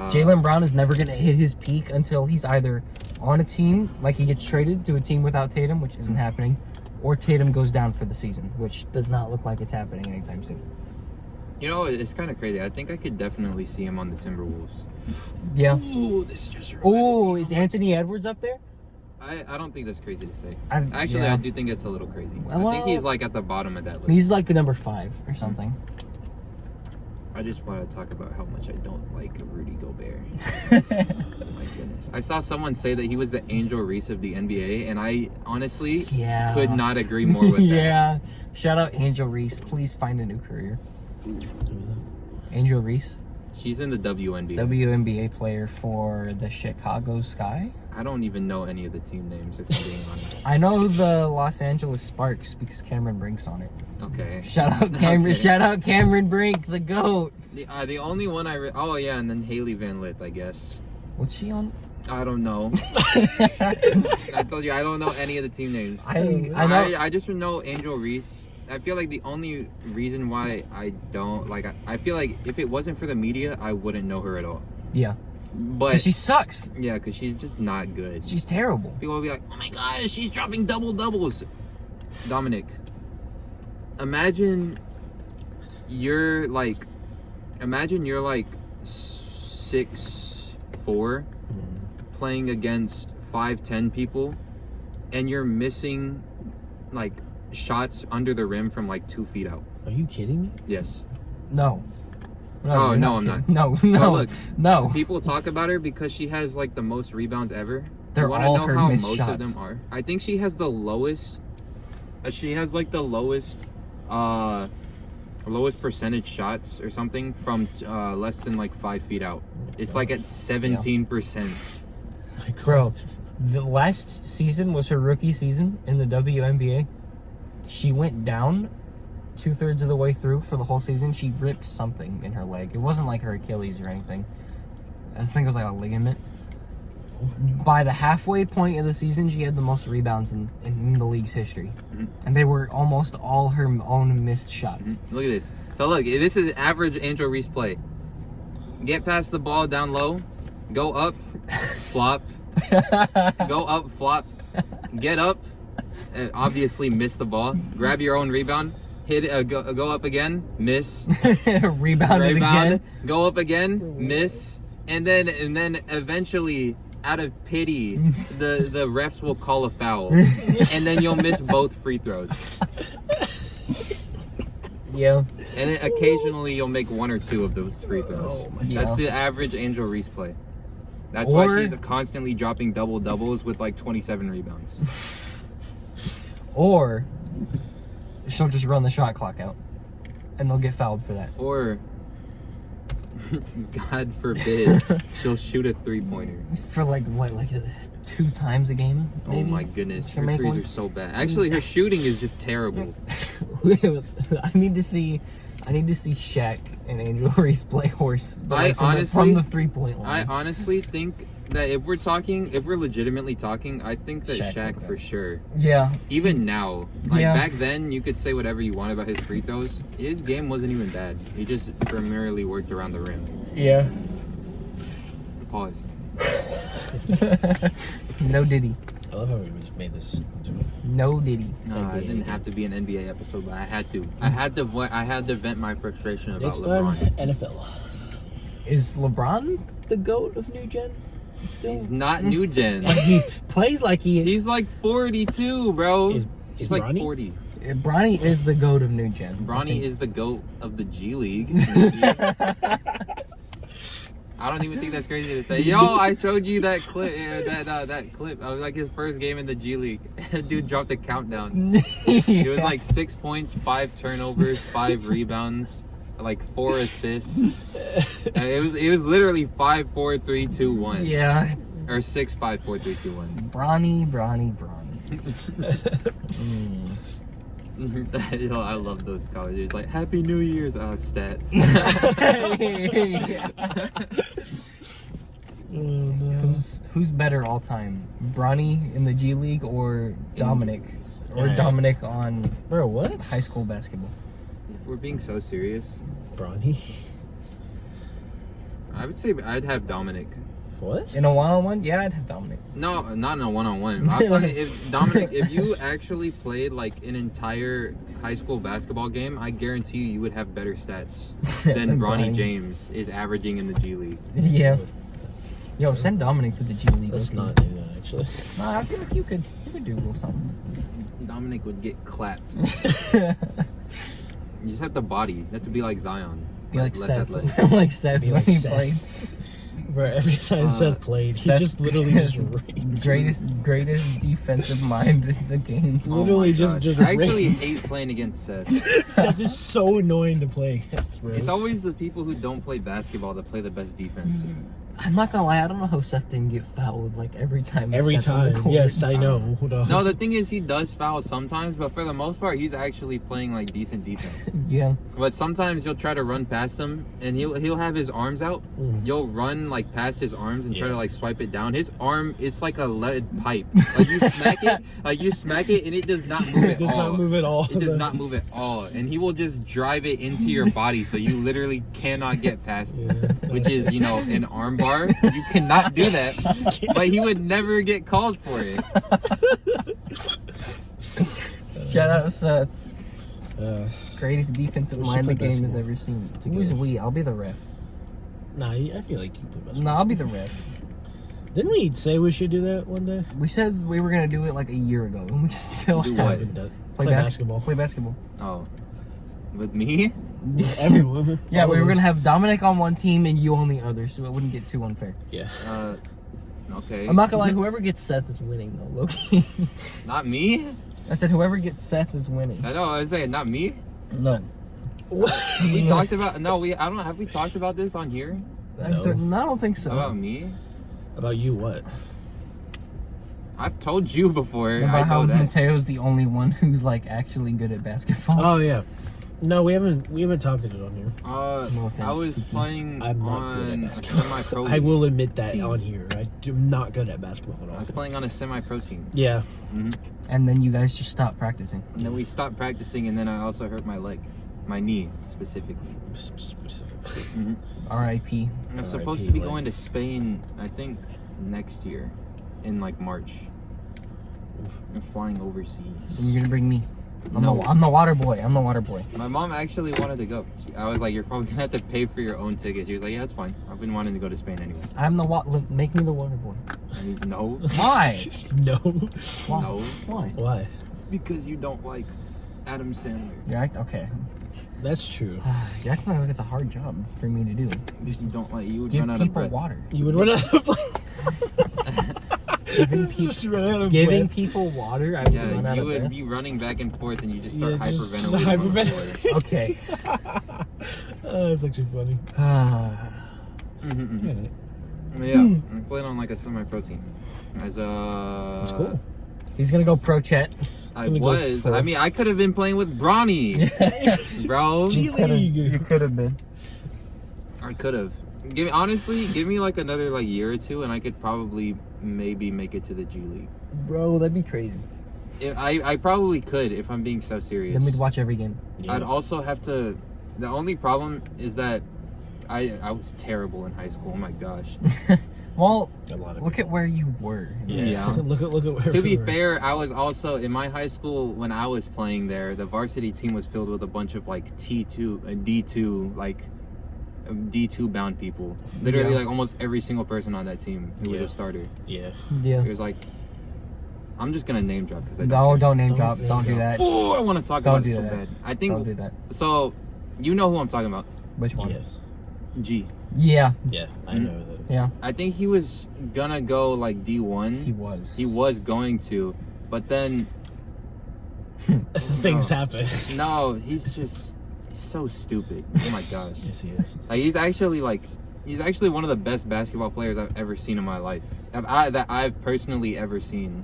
Jaylen Brown is never going to hit his peak until he's either on a team, like he gets traded to a team without Tatum, which isn't happening, or Tatum goes down for the season, which does not look like it's happening anytime soon.
You know, it's kind of crazy. I think I could definitely see him on the Timberwolves.
Yeah.
Ooh, this just
Oh, is Anthony Edwards up there?
I don't think that's crazy to say.
Actually,
I do think it's a little crazy. I
Well,
think he's like at the bottom of that list.
He's like number 5 or something.
I just want to talk about how much I don't like Rudy Gobert. My goodness. I saw someone say that he was the Angel Reese of the NBA, and I honestly
Yeah.
could not agree more with that.
Yeah. Shout out Angel Reese. Please find a new career. Angel Reese,
She's in the WNBA.
WNBA player for the Chicago Sky.
I don't even know any of the team names, if I'm being honest.
I know the Los Angeles Sparks because Cameron Brink's on it.
Okay.
Shout out Cameron.
Okay.
Shout out Cameron Brink, the GOAT.
The only one oh yeah, and then Haley Van Lith, I guess.
What's she on?
I don't know. I told you I don't know any of the team names.
I know.
I just know Angel Reese. I feel like the only reason why I don't like I feel like if it wasn't for the media, I wouldn't know her at all.
Yeah.
But
'Cause she sucks.
yeah, because she's just not good.
She's terrible.
People will be like, "Oh my gosh, she's dropping double doubles." Dominic, imagine you're like 6'4", playing against 5'10" people, and you're missing like shots under the rim from like 2 feet out.
Are you kidding me?
Yes.
No.
Oh,
you're
no, I'm
kidding.
not.
No.
look,
No.
People talk about her because she has like the most rebounds ever.
They're
You wanna
all
know
her
how
missed
most
shots.
of them are? I think she has the lowest. She has like the lowest percentage shots or something from less than like 5 feet out. It's like at 17%.
Bro, the last season was her rookie season in the WNBA. She went down 2/3 of the way through for the whole season. She ripped something in her leg. It wasn't like her Achilles or anything. I think it was like a ligament. By the halfway point of the season, she had the most rebounds in the league's history.
Mhm.
And they were almost all her own missed shots.
Look at this. So look, this is average Angel Reese play. Get past the ball down low, go up, flop, go up, flop, get up, obviously miss the ball, grab your own rebound, hit it, go up again, miss,
Rebounded again.
go up again, miss, and then eventually, out of pity, the refs will call a foul, and then you'll miss both free throws.
Yeah.
And then occasionally you'll make 1 or 2 of those free throws.
Oh my
God.
That's the average Angel Reese play. That's
Or-
why she's constantly dropping double doubles with like 27 rebounds.
Or she'll just run the shot clock out. And they'll get fouled for that.
Or, God forbid, she'll shoot a 3-pointer.
For like 2 times a game, maybe?
Oh my goodness,
She'll
her
make
threes
one.
are so bad. Actually, her shooting is just terrible.
I need to see Shaq and Angel Reese play horse. But
I
like
honestly-
from the 3-point
I
line.
honestly think that if we're legitimately talking, I think that
Shaq
Shaq
would go.
for sure.
Yeah.
Even now, like
Yeah.
back then, you could say whatever you want about his free throws. His game wasn't even bad. He just primarily worked around the rim.
Yeah.
Pause.
No Diddy.
I love how we just made this.
No Diddy.
No, it didn't have to be an NBA episode, but I had to. I had to vent my frustration about
Next time,
LeBron.
NFL.
Is LeBron the GOAT of new gen? Still?
He's not new gen.
But he plays like he is.
He's like 42, bro.
Is
He's like
Bronny?
40.
Bronny is the GOAT of new gen.
Bronny is the GOAT of the G League. I don't even think that's crazy to say. Yo, I showed you that clip. That clip of like his first game in the G League. Dude dropped a countdown. It was like 6 points, 5 turnovers, 5 rebounds, like 4 assists. It was literally 5, 4, 3, 2, 1.
Yeah.
Or 6, 5, 4, 3, 2, 1.
Bronny.
Yo, I love those colleges. Like, Happy New Year's, stats.
Oh, no.
Who's better all time? Bronny in the G League or Dominic? Or
Yeah.
Dominic on
Bro, what?
high school basketball?
If we're being so serious,
Bronny?
I would say I'd have Dominic.
What?
In a one-on-one? Yeah, I'd have Dominic.
No, not in a one-on-one. I feel like if Dominic, if you actually played like an entire high school basketball game, I guarantee you would have better stats than Bronny James is averaging in the G League.
Yeah. Yo, send Dominic to the G League.
Let's
okay?
not do that, actually.
Nah, I feel like you could do a little something.
Dominic would get clapped. You just have the body. You have to be like Zion.
Be like
less
Seth.
athletic.
Like Seth
Be
when
like
he
Seth.
played.
Bro, every time Seth played, he
Seth-
just literally just raped.
Greatest defensive mind in the game.
Oh
Literally
my
just
gosh. I actually
raped.
hate playing against Seth.
Seth is so annoying to play against, bro.
It's always the people who don't play basketball that play the best defense.
I'm not gonna lie, I don't know how Seth didn't get fouled like every time. he
Every
stepped on the
time.
court.
Yes, I know. Hold on.
No, the thing is, he does foul sometimes, but for the most part, he's actually playing like decent defense.
Yeah.
But sometimes you'll try to run past him, and he'll have his arms out.
Mhm.
You'll run like past his arms and try
Yeah.
to like swipe it down. His arm is like a lead pipe. Like you smack it, and it does not move
It
at
does
all.
not move at all.
It does not move at all, and he will just drive it into your body, so you literally cannot get past it.
Yeah.
Which is, an arm bar. You cannot do that, but he would never get called for it.
Shout out Seth. Greatest defensive
We should
mind the
play
game has
basketball
ever seen.
together.
Who's we? I'll be the ref.
Nah, I feel like you play basketball.
No, I'll be the ref.
Didn't we say we should do that one day?
We said we were gonna do it like a year ago, and we still
Do
haven't.
what?
Haven't done-
Play
basketball.
Play basketball.
Oh, with me?
Everyone.
Yeah,
All
we
of
were
us.
gonna have Dominic on one team and you on the other, so it wouldn't get too unfair.
Yeah.
Okay.
I'm not gonna lie, whoever gets Seth is winning though, Loki.
Not me?
I said whoever gets Seth is winning.
I know. I was saying not me.
No.
We talked about have we talked about this on here
I don't think so.
about me?
About you, what?
I've told you before. I
About how
know that.
Mateo's the only one who's like actually good at basketball.
Oh yeah. No, we haven't talked about it on here.
No offense,
I was
Kiki.
playing
I'm not good at
on a
basketball.
semi-pro.
I will admit that
team.
on here. I'm not good at basketball at
I
all.
was playing on a semi-pro team.
Yeah.
And then you guys just stopped practicing.
And then we stopped practicing, and then I also hurt my leg, my knee specifically.
Specifically.
R.I.P.
I'm
R.I.P.
supposed to be
leg.
going to Spain, I think, next year, in like March. I'm flying overseas.
And you're gonna bring me.
No.
I'm the water boy. I'm the water boy.
My mom actually wanted to go. I was like, "You're probably gonna have to pay for your own ticket." She was like, "Yeah, that's fine. I've been wanting to go to Spain anyway."
I'm the make me the water boy.
I mean, no,
Why?
No.
Why?
no,
Why?
Why?
because you don't like Adam Sandler.
Okay.
That's true.
You're acting like it's a hard job for me to do.
Because you don't like. You would
Give
run out of
people
breath.
water.
You would run out of
Giving,
Just run out of
giving
breath.
people water, I would run
Yeah,
out
you
of
would
breath.
be running back and forth, and you just start
Yeah, just
hyperventilating. on the
hyperventilate.
floor.
Okay.
Oh, that's actually funny.
Mhm. Yeah, I'm playing on like a semi-pro team. As
That's cool.
He's gonna go pro chat.
I
Gonna go
was.
for-
I mean, I could have been playing with Bronny, bro.
G League.
You could have been.
I could have. Give me like another like year or two, and I could probably maybe make it to the G League.
Bro, that'd be crazy.
I probably could if I'm being so serious.
Then we'd watch every game.
I'd also have to. The only problem is that I was terrible in high school. Oh my gosh.
Well,
A lot of
look at where you were.
Yeah.
look at where
To be
we were.
fair, I was also in my high school when I was playing there. The varsity team was filled with a bunch of like T2 and D2 like D2 bound people. Literally,
Yeah.
like almost every single person on that team who was
Yeah.
a starter.
Yeah.
Yeah.
It was like, I'm just gonna name drop because I
No, don't name
Don't
drop.
name
Don't do
drop.
that.
Oh, I want to talk
Don't
about it
do
so
that.
bad. I think
Don't do that.
so. You know who I'm talking about?
Which one?
Yes.
G.
Yeah.
Yeah, I know that.
Yeah.
I think he was gonna go like D1.
He was.
He was going to, but then
Things happen.
no, he's so stupid. Oh my gosh.
Yes, he is.
Like he's actually one of the best basketball players I've ever seen in my life. That I've personally ever seen.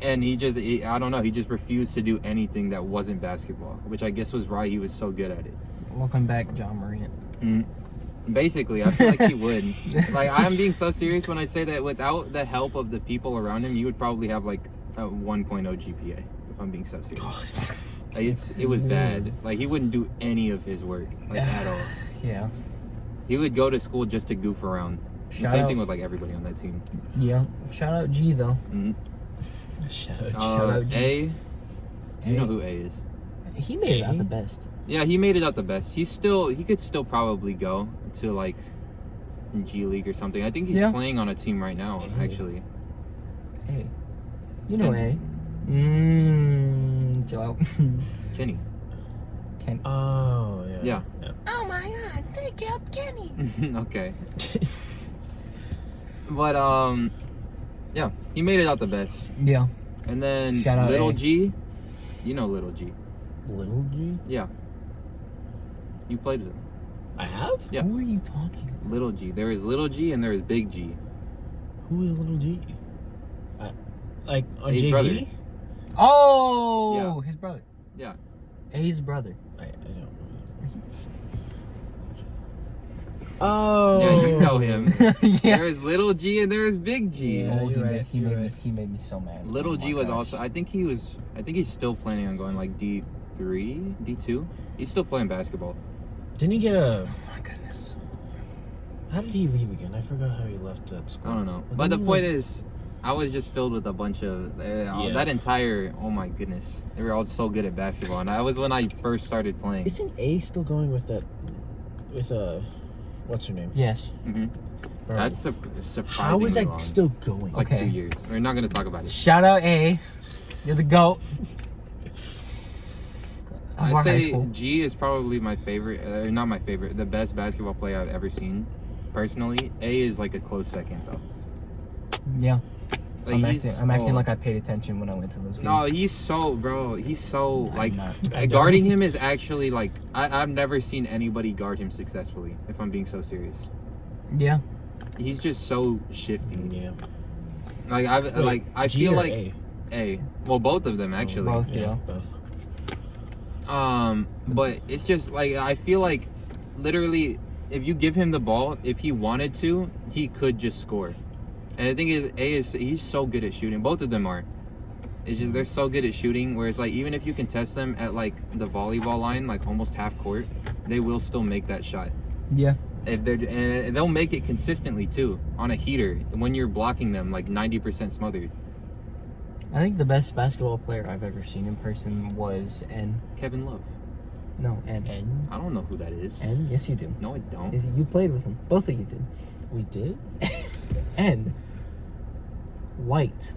And I don't know, he just refused to do anything that wasn't basketball, which I guess was why he was so good at it.
Welcome back, John Morant.
Basically, I feel like he would. Like, I'm being so serious when I say that without the help of the people around him, he would probably have like a 1.0 GPA, if I'm being so serious. Like, it was bad. Like, he wouldn't do any of his work, like, at all.
Yeah.
He would go to school just to goof around. The same thing with like everybody on that team.
Yeah. Shout out G though.
Shout
Shout out G.
A. You know who A is?
He made it out the best.
Yeah, he made it out the best. He could still probably go to like G League or something. I think he's playing on a team right now, actually.
Hey. You know A. Chill out.
Kenny.
Oh, yeah.
Yeah.
Oh my god, they killed Kenny.
Okay. But yeah, he made it out the best.
Yeah.
And then
Shout out
Little
A.
G. You know Little G.
Little G?
Yeah. You played with him.
I have?
Yeah.
Who are you talking about?
Little G. There is Little G and there is Big G.
Who is Little G? Like on
His
JV?
brother.
Oh,
Yeah.
his brother.
Yeah.
A's brother.
I don't know. Oh.
Yeah, you know him.
Yeah.
There is Little G and there is Big G.
Yeah.
Oh,
you're right,
he
you're
made me.
right.
He made me so mad.
Little
Oh
G
my
was
gosh.
also. I think he's still planning on going like D3, D2. He's still playing basketball.
Didn't he get a...
Oh my goodness.
How did he leave again? I forgot how he left that school.
I don't know.
But
But the
didn't he,
point
like-
is, I was just filled with a bunch of that entire. Oh my goodness, they were all so good at basketball, and that was when I first started playing.
Isn't A still going with that... With what's her name?
Yes.
Mm-hmm.
Bro,
That's surprisingly
how is that
long.
still going?
It's like
Okay.
2 years. We're not gonna talk about it.
Shout out A. You're the GOAT. Of
I
our high
say
school.
G is probably my favorite. Not my favorite. The best basketball player I've ever seen. Personally, A is like a close second though.
Yeah.
Like,
I'm acting like I paid attention when I went to those games.
No, he's so like
not.
guarding him is actually like I've never seen anybody guard him successfully. If I'm being so serious,
Yeah.
he's just so shifty.
Yeah.
Like I
G
feel
or
like
A?
A. Well, both of them actually.
Both. Yeah.
Both.
But it's just like I feel like literally if you give him the ball, if he wanted to, he could just score. And the thing is, he's so good at shooting. Both of them are. It's just they're so good at shooting. Whereas like even if you can test them at like the volleyball line, like almost half court, they will still make that shot.
Yeah.
If they're and they'll make it consistently too on a heater when you're blocking them like 90% smothered.
I think the best basketball player I've ever seen in person was N.
Kevin Love.
No, N.
And
I don't know who that is.
N? Yes, you do.
No, I don't.
Yes, you played with him. Both of you did.
we did?
N. White.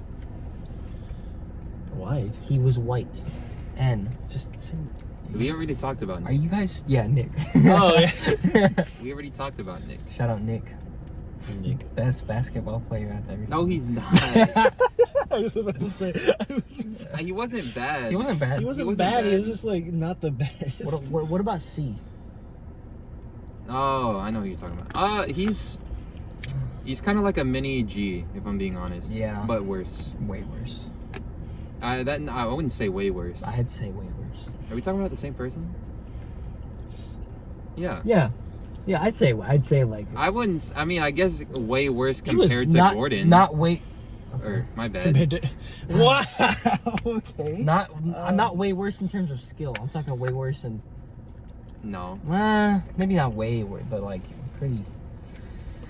White.
He was white. N.
Just sing.
We already talked about
Are
Nick.
you guys? Yeah, Nick.
Oh, yeah.
We already talked about Nick.
Shout out Nick.
Nick.
Best basketball player I've ever seen.
No, he's not.
I was about to say.
He wasn't bad.
He wasn't bad.
He wasn't
wasn't
bad. He
bad.
was just like not the best.
What about C?
Oh, I know who you're talking about. He's kind of like a mini G, if I'm being honest.
Yeah.
But worse.
Way worse.
I wouldn't say way worse.
I'd say way worse.
Are we talking about the same person? Yeah.
Yeah. Yeah, I'd say like
I wouldn't. I mean, I guess way worse
He was
compared to
not,
Gordon.
Not way.
Or my bad.
Compared to- wow. Okay.
I'm not way worse in terms of skill. I'm talking way worse in.
No.
Maybe not way worse, but like pretty.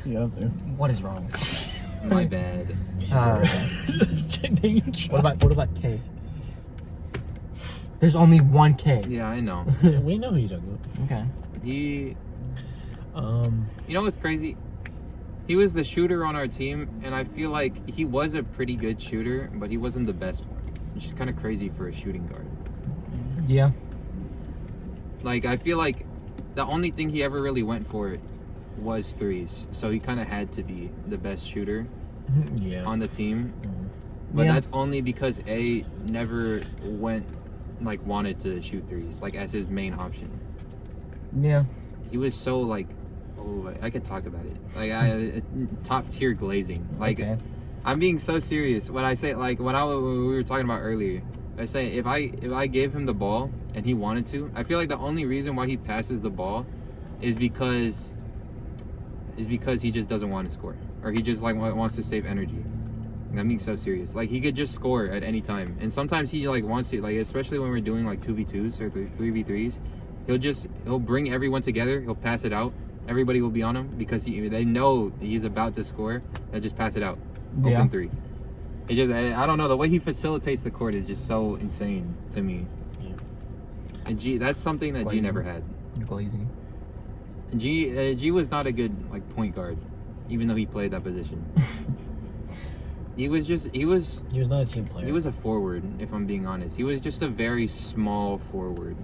Yeah, up there.
What is wrong with you?
My bad.
What about K? There's only one K.
Yeah, I know.
We know who you're talking about.
Okay.
He.
Um,
You know what's crazy? He was the shooter on our team, and I feel like he was a pretty good shooter, but he wasn't the best one, which is kind of crazy for a shooting guard.
Yeah.
Like, I feel like the only thing he ever really went for was threes, so he kind of had to be the best shooter
yeah.
on the team. But
Yeah.
that's only because A never wanted to shoot threes, like, as his main option.
Yeah.
He was so, like, oh, I could talk about it. Like, top tier glazing. Like,
Okay.
I'm being so serious when I say like when we were talking about earlier. I say if I gave him the ball and he wanted to, I feel like the only reason why he passes the ball is because he just doesn't want to score, or he just like wants to save energy. I'm being so serious. Like he could just score at any time, and sometimes he like wants to, like especially when we're doing like 2v2s or 3v3s, he'll bring everyone together. He'll pass it out. Everybody will be on him because they know he's about to score. They'll just pass it out. Open three. It just I don't know, the way he facilitates the court is just so insane to me.
Yeah.
And G, that's something that G never had.
Glazing.
G was not a good like point guard, even though he played that position. He was
not a team player.
He was a forward, if I'm being honest. He was just a very small forward.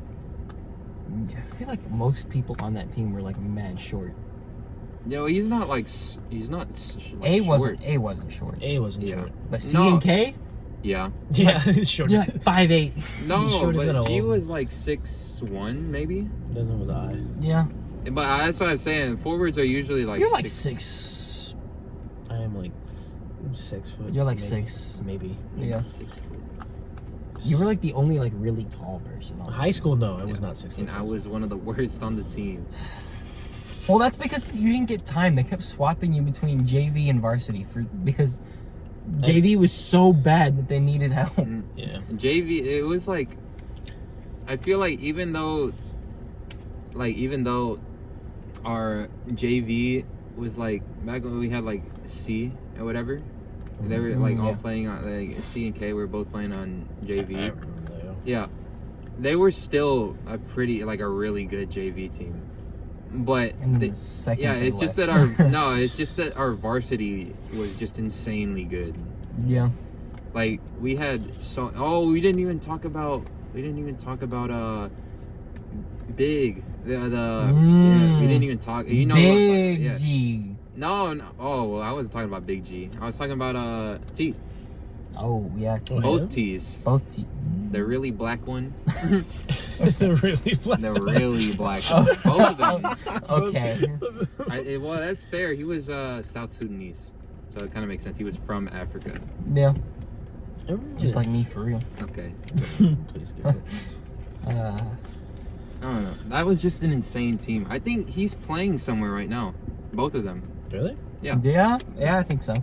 I feel like most people on that team were like mad short.
No, he's not like
A
short.
wasn't short.
A wasn't
Yeah.
short.
But C and K?
Yeah.
Yeah, he's short.
Yeah, 5'8".
No,
short as
but
an
G
old.
was like 6'1", maybe.
Then was I.
Yeah.
But that's what I was saying. Forwards are usually like
You're like 6.
I am like 6 foot.
You're like
maybe.
6.
Maybe.
Yeah.
6 foot.
You were like the only like really tall person on
High school, no, I was not 6 foot.
And I was one of the worst on the team.
Well, that's because you didn't get time. They kept swapping you between JV and varsity because JV was so bad that they needed help.
Yeah.
JV, it was like, I feel like even though our JV was like back when we had like C or whatever, they were like all playing on like C and K. We were both playing on JV.
I remember that.
Yeah, they were still a really good JV team. But
And then the second
yeah,
they
it's just
left.
that it's just that our varsity was just insanely good.
Yeah.
Like we had we didn't even talk about Big yeah, we didn't even talk, you know,
Big
yeah.
G.
No, oh well, I wasn't talking about Big G. I was talking about T.
Oh yeah, T.
Both T's.
Both T.
The really black one.
Really black.
The really black one. Both of them.
Okay.
Well, that's fair. He was South Sudanese, so it kind of makes sense. He was from Africa.
Yeah. Just like me for real.
Okay.
Please give it.
I don't know. That was just an insane team. I think he's playing somewhere right now. Both of them.
Really?
Yeah.
Yeah. Yeah, I think so.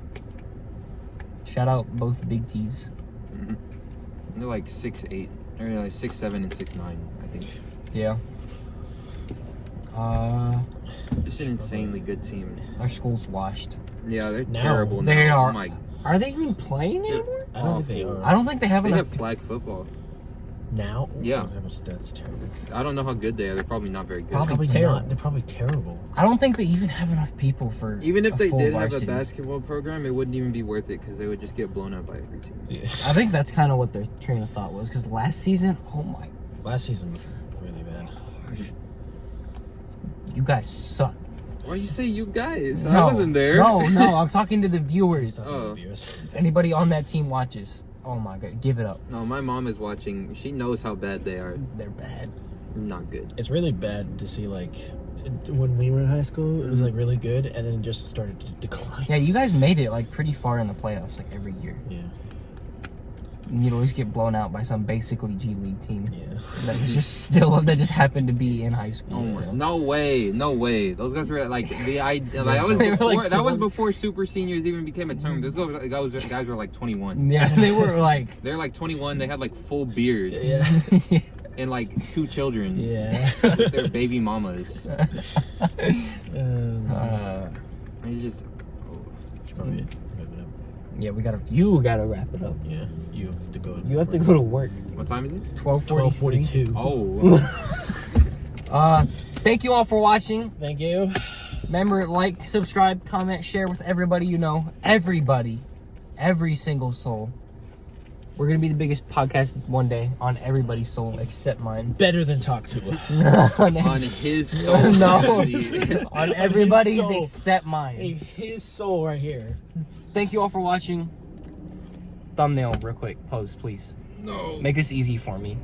Shout out both Big T's.
Mm-hmm. They're like 6'8", or like 6'7" and 6'9", I think.
Yeah.
Just an insanely good team.
Our school's washed.
Yeah, they're
Now.
terrible now.
They are.
Oh my.
Are they even playing anymore?
I don't think they are.
I don't think they have
They
enough.
have flag football.
Now?
Yeah.
That's terrible.
I don't know how good they are. They're probably not very good.
Probably terrible.
not. They're probably terrible.
I don't think they even have enough people for.
Even if
a
they
full
did
varsity.
have a basketball program, it wouldn't even be worth it because they would just get blown out by every team.
Yeah.
I think that's kind of what their train of thought was. Because last season, oh my,
Last season was really bad.
you guys suck.
Why you say you guys?
No,
I wasn't there.
No, I'm talking to the viewers.
Oh.
If anybody on that team watches, oh my god, give it up.
No, my mom is watching. She knows how bad they are.
They're bad.
Not good.
It's really bad to see, like, when we were in high school, it was, like, really good, and then it just started to decline.
Yeah, you guys made it like pretty far in the playoffs, like every year.
Yeah.
And you'd always get blown out by some basically G League team
Yeah.
that was that just happened to be in high school.
Oh my,
still.
no way. Those guys were like that was
They were
before
like
that was
20.
before super seniors even became a term. Those guys were like 21.
Yeah, they were like.
They're like 21. They had like full beards
Yeah.
and like 2 children.
Yeah.
With their baby mamas. It's just
Should probably wrap it up.
Yeah, you gotta wrap it up.
Yeah. You have to go.
You have to go to work.
what time is it?
12:42.
12:42.
Oh.
Thank you all for watching.
Thank you.
Remember, like, subscribe, comment, share with everybody you know. Everybody. Every single soul. We're going to be the biggest podcast one day on everybody's soul except mine.
Better than Talk to.
On his soul.
No. On everybody's
soul.
except mine.
His soul right here.
Thank you all for watching. Thumbnail real quick. Pose, please.
No.
Make this easy for me.